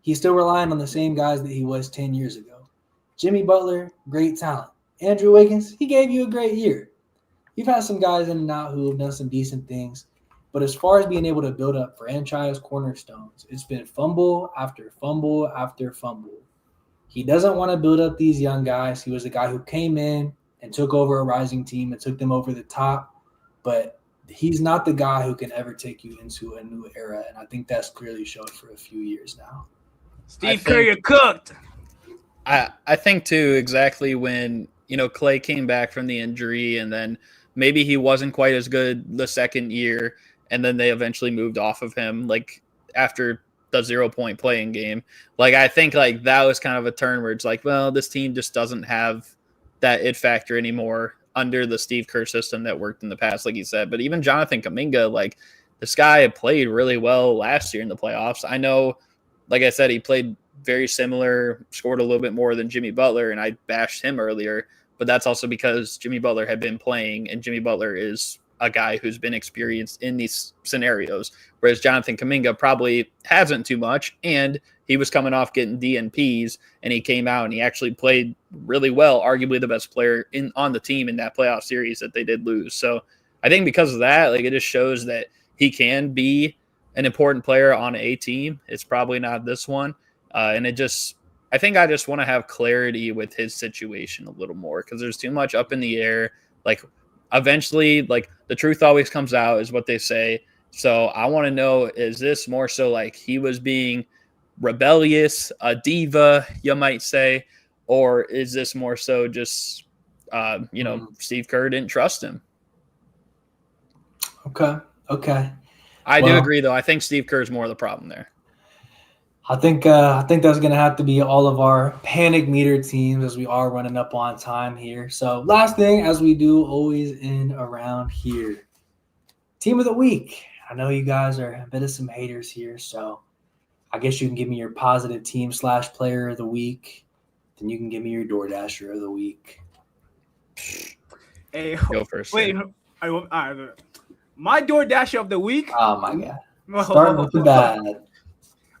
He's still relying on the same guys that he was 10 years ago. Jimmy Butler, great talent. Andrew Wiggins, he gave you a great year. You've had some guys in and out who have done some decent things. But as far as being able to build up franchise cornerstones, it's been fumble after fumble after fumble. He doesn't want to build up these young guys. He was a guy who came in and took over a rising team and took them over the top. But he's not the guy who can ever take you into a new era. And I think that's clearly showed for a few years now. Steve Kerr, you're cooked. I think too, exactly when Clay came back from the injury, and then maybe he wasn't quite as good the second year, and then they eventually moved off of him like after the 0-point playing game. Like I think like that was kind of a turn where it's like, well, this team just doesn't have that it factor anymore under the Steve Kerr system that worked in the past, like you said. But even Jonathan Kuminga, like this guy played really well last year in the playoffs. I know, like I said, he played very similar, scored a little bit more than Jimmy Butler, and I bashed him earlier. But that's also because Jimmy Butler had been playing, and Jimmy Butler is a guy who's been experienced in these scenarios, whereas Jonathan Kuminga probably hasn't too much, and he was coming off getting DNPs, and he came out and he actually played really well, arguably the best player on the team in that playoff series that they did lose. So I think because of that, like it just shows that he can be an important player on a team. It's probably not this one. And I think I just want to have clarity with his situation a little more because there's too much up in the air. Like eventually, like the truth always comes out is what they say. So I want to know, is this more so like he was being rebellious, a diva, you might say, or is this more so just, Steve Kerr didn't trust him? Okay. I do agree, though. I think Steve Kerr is more of the problem there. I think that's going to have to be all of our panic meter teams as we are running up on time here. So last thing, as we do always end around here, team of the week. I know you guys are a bit of some haters here, so I guess you can give me your positive team / player of the week. Then you can give me your DoorDasher of the week. Hey, go first. Wait, my DoorDasher of the week. Oh my God! Starting with the bad.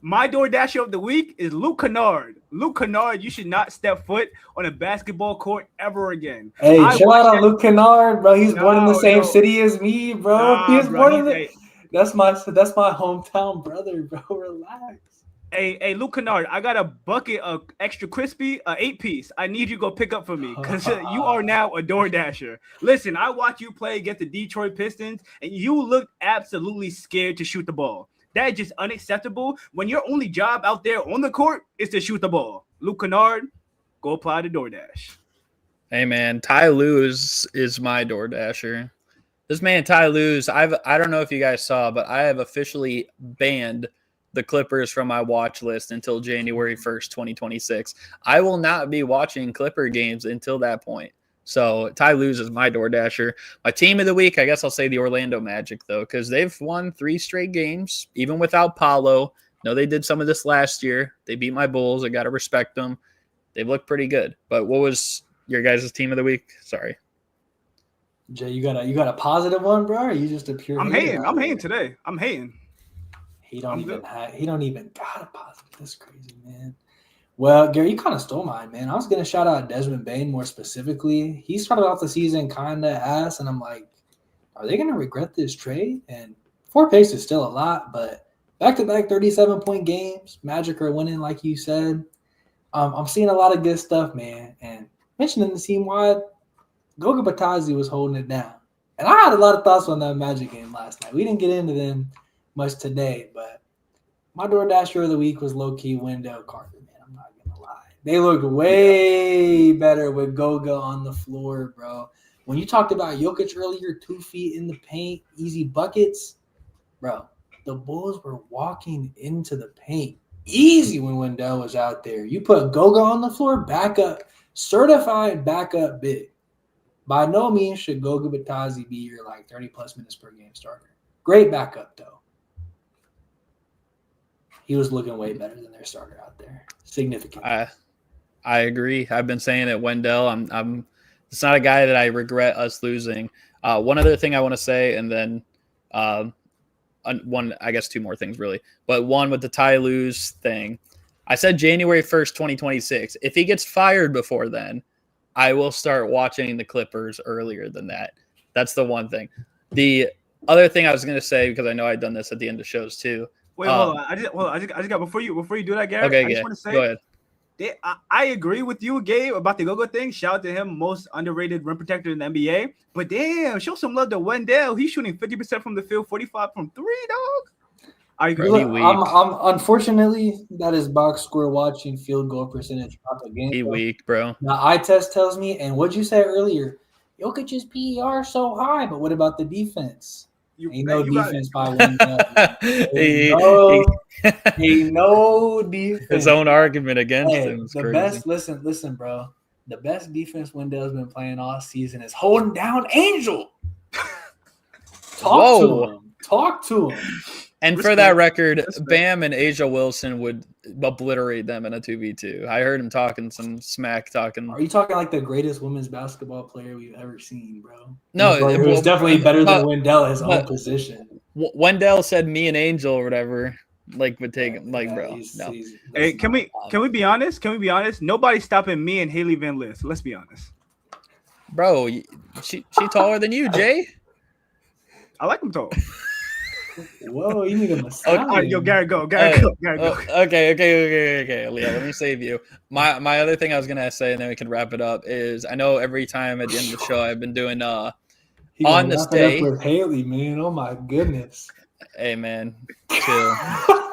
My DoorDasher of the week is Luke Kennard. Luke Kennard, you should not step foot on a basketball court ever again. Hey, shout out on Luke Kennard, bro. He's born in the same city as me, bro. He was born in the. That's my hometown brother, bro. Relax. Hey, Luke Kennard, I got a bucket of extra crispy, 8-piece. I need you to go pick up for me because you are now a DoorDasher. Listen, I watched you play against the Detroit Pistons, and you looked absolutely scared to shoot the ball. That is just unacceptable. When your only job out there on the court is to shoot the ball. Luke Kennard, go apply to DoorDash. Hey man, Ty Lue is my DoorDasher. This man Ty Lue, I don't know if you guys saw, but I have officially banned the Clippers from my watch list until January 1st, 2026. I will not be watching Clipper games until that point. So Ty Lue is my DoorDasher. My team of the week, I guess I'll say the Orlando Magic, though, because they've won 3 straight games, even without Paolo. No, they did some of this last year. They beat my Bulls. I got to respect them. They've looked pretty good. But what was your guys' team of the week? Sorry. Jay, you got a positive one, bro? Or are you just a pure I'm hating. I'm hating today. I'm hating. He don't even got a positive. That's crazy, man. Well, Gary, you kind of stole mine, man. I was going to shout out Desmond Bane more specifically. He started off the season kind of ass, and I'm like, are they going to regret this trade? And 4 pace is still a lot, but back-to-back 37-point games. Magic are winning, like you said. I'm seeing a lot of good stuff, man. And mentioning the team-wide, Goga Batadze was holding it down. And I had a lot of thoughts on that Magic game last night. We didn't get into them much today, but my DoorDasher of the week was low-key Wendell Carter. I'm not gonna lie. They looked way better with Goga on the floor, bro. When you talked about Jokic earlier, 2 feet in the paint, easy buckets, bro, the Bulls were walking into the paint easy when Wendell was out there. You put Goga on the floor, backup, certified backup big. By no means should Goga Batadze be your 30-plus minutes per game starter. Great backup, though. He was looking way better than their starter out there. Significantly. I agree. I've been saying it, Wendell. It's not a guy that I regret us losing. One other thing I want to say, and then one, I guess 2 more things really. But one with the Ty Lue's thing. I said January 1st, 2026. If he gets fired before then, I will start watching the Clippers earlier than that. That's the one thing. The other thing I was going to say, because I know I've done this at the end of shows too. Wait, hold on. I just got before you do that, Gary. Okay, I just want to say, go ahead. I agree with you, Gabe, about the Gogo thing. Shout out to him, most underrated rim protector in the NBA. But damn, show some love to Wendell. He's shooting 50% from the field, 45 from 3, dog. I agree. I'm unfortunately, that is box score watching field goal percentage propaganda. He weak, bro. Now eye test tells me, and what'd you say earlier? Jokic's PER so high, but what about the defense? Ain't no defense by Wendell. Ain't no defense. His own argument against him is crazy. Best, listen, bro. The best defense Wendell's been playing all season is holding down Angel. Talk to him. And for that record, Bam and Asia Wilson would obliterate them in a 2v2. I heard him talking some smack talking. Are you talking like the greatest women's basketball player we've ever seen, bro? No, it was definitely better than Wendell at his own position. Wendell said me and Angel or whatever, would take him, bro. No. Hey, can we be honest? Can we be honest? Nobody's stopping me and Haley Van Lith. Let's be honest. Bro, she taller than you, Jay. I like him tall. Whoa, you need a massage. All right, yo, Gary, go. Gary, go. Okay. Leah, let me save you. My other thing I was gonna say, and then we can wrap it up, is I know every time at the end of the show I've been doing on this day with Haley, man. Oh my goodness. Hey man, chill.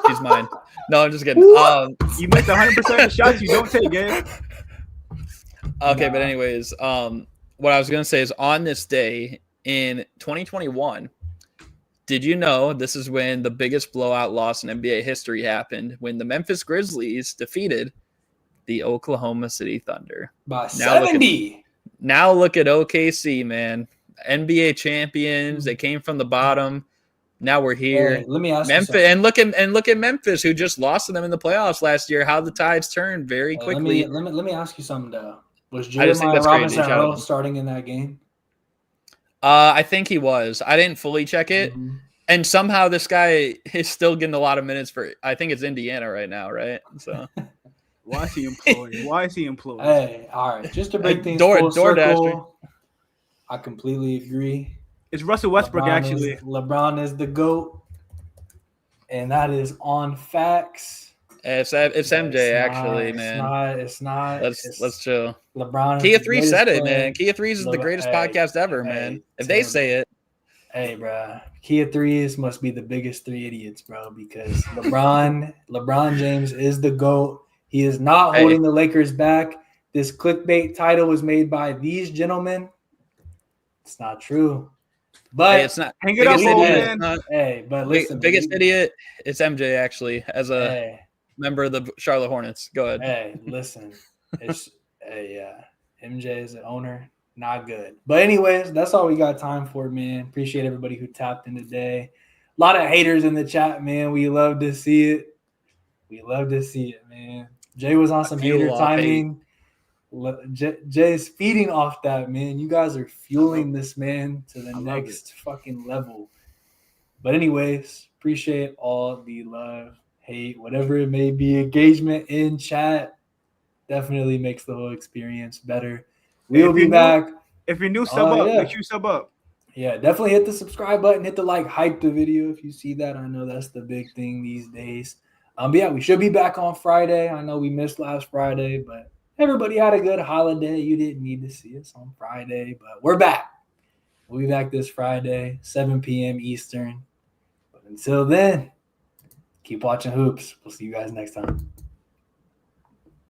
She's mine. No, I'm just kidding. You missed 100% of the shots you don't take, Gabe. Okay, but anyways, what I was gonna say is on this day in 2021. Did you know this is when the biggest blowout loss in NBA history happened, when the Memphis Grizzlies defeated the Oklahoma City Thunder by 70? Now look at OKC, man. NBA champions. They came from the bottom. Now we're here. Let me ask Memphis, you and look at Memphis, who just lost to them in the playoffs last year. How the tides turned very quickly. Let me ask you something though. Was Jeremiah Robinson starting in that game? I think he was. I didn't fully check it. Mm-hmm. And somehow this guy is still getting a lot of minutes for, I think it's Indiana right now, right? So Why is he employed? Hey, all right. Just to break things full circle, I completely agree. It's Russell Westbrook, actually. LeBron is the GOAT. And that is on facts. It's MJ, actually, man. It's not. Let's chill. LeBron. Kia 3 said it, man. Kia 3 is the greatest podcast ever, man. If they say it. Hey, bro, Kia threes must be the biggest three idiots, bro, because LeBron James is the GOAT. He is not holding the Lakers back. This clickbait title was made by these gentlemen. It's not true. But it's not. Hang it up, old man. But listen, biggest idiot. It's MJ actually, as a member of the Charlotte Hornets. Go ahead. Hey, listen, MJ is the owner. Not good. But anyways, that's all we got time for, man. Appreciate everybody who tapped in today. A lot of haters in the chat, man. We love to see it. Man. Jay was on some hater timing. Jay's feeding off that, man. You guys are fueling this man to the next fucking level. But anyways, appreciate all the love, hate, whatever it may be, engagement in chat. Definitely makes the whole experience better. We'll be back. If you're new, sub up. Make sure you sub up. Yeah, definitely hit the subscribe button. Hit the like, hype the video if you see that. I know that's the big thing these days. But yeah, we should be back on Friday. I know we missed last Friday, but everybody had a good holiday. You didn't need to see us on Friday, but we're back. We'll be back this Friday, 7 p.m. Eastern. But until then, keep watching hoops. We'll see you guys next time.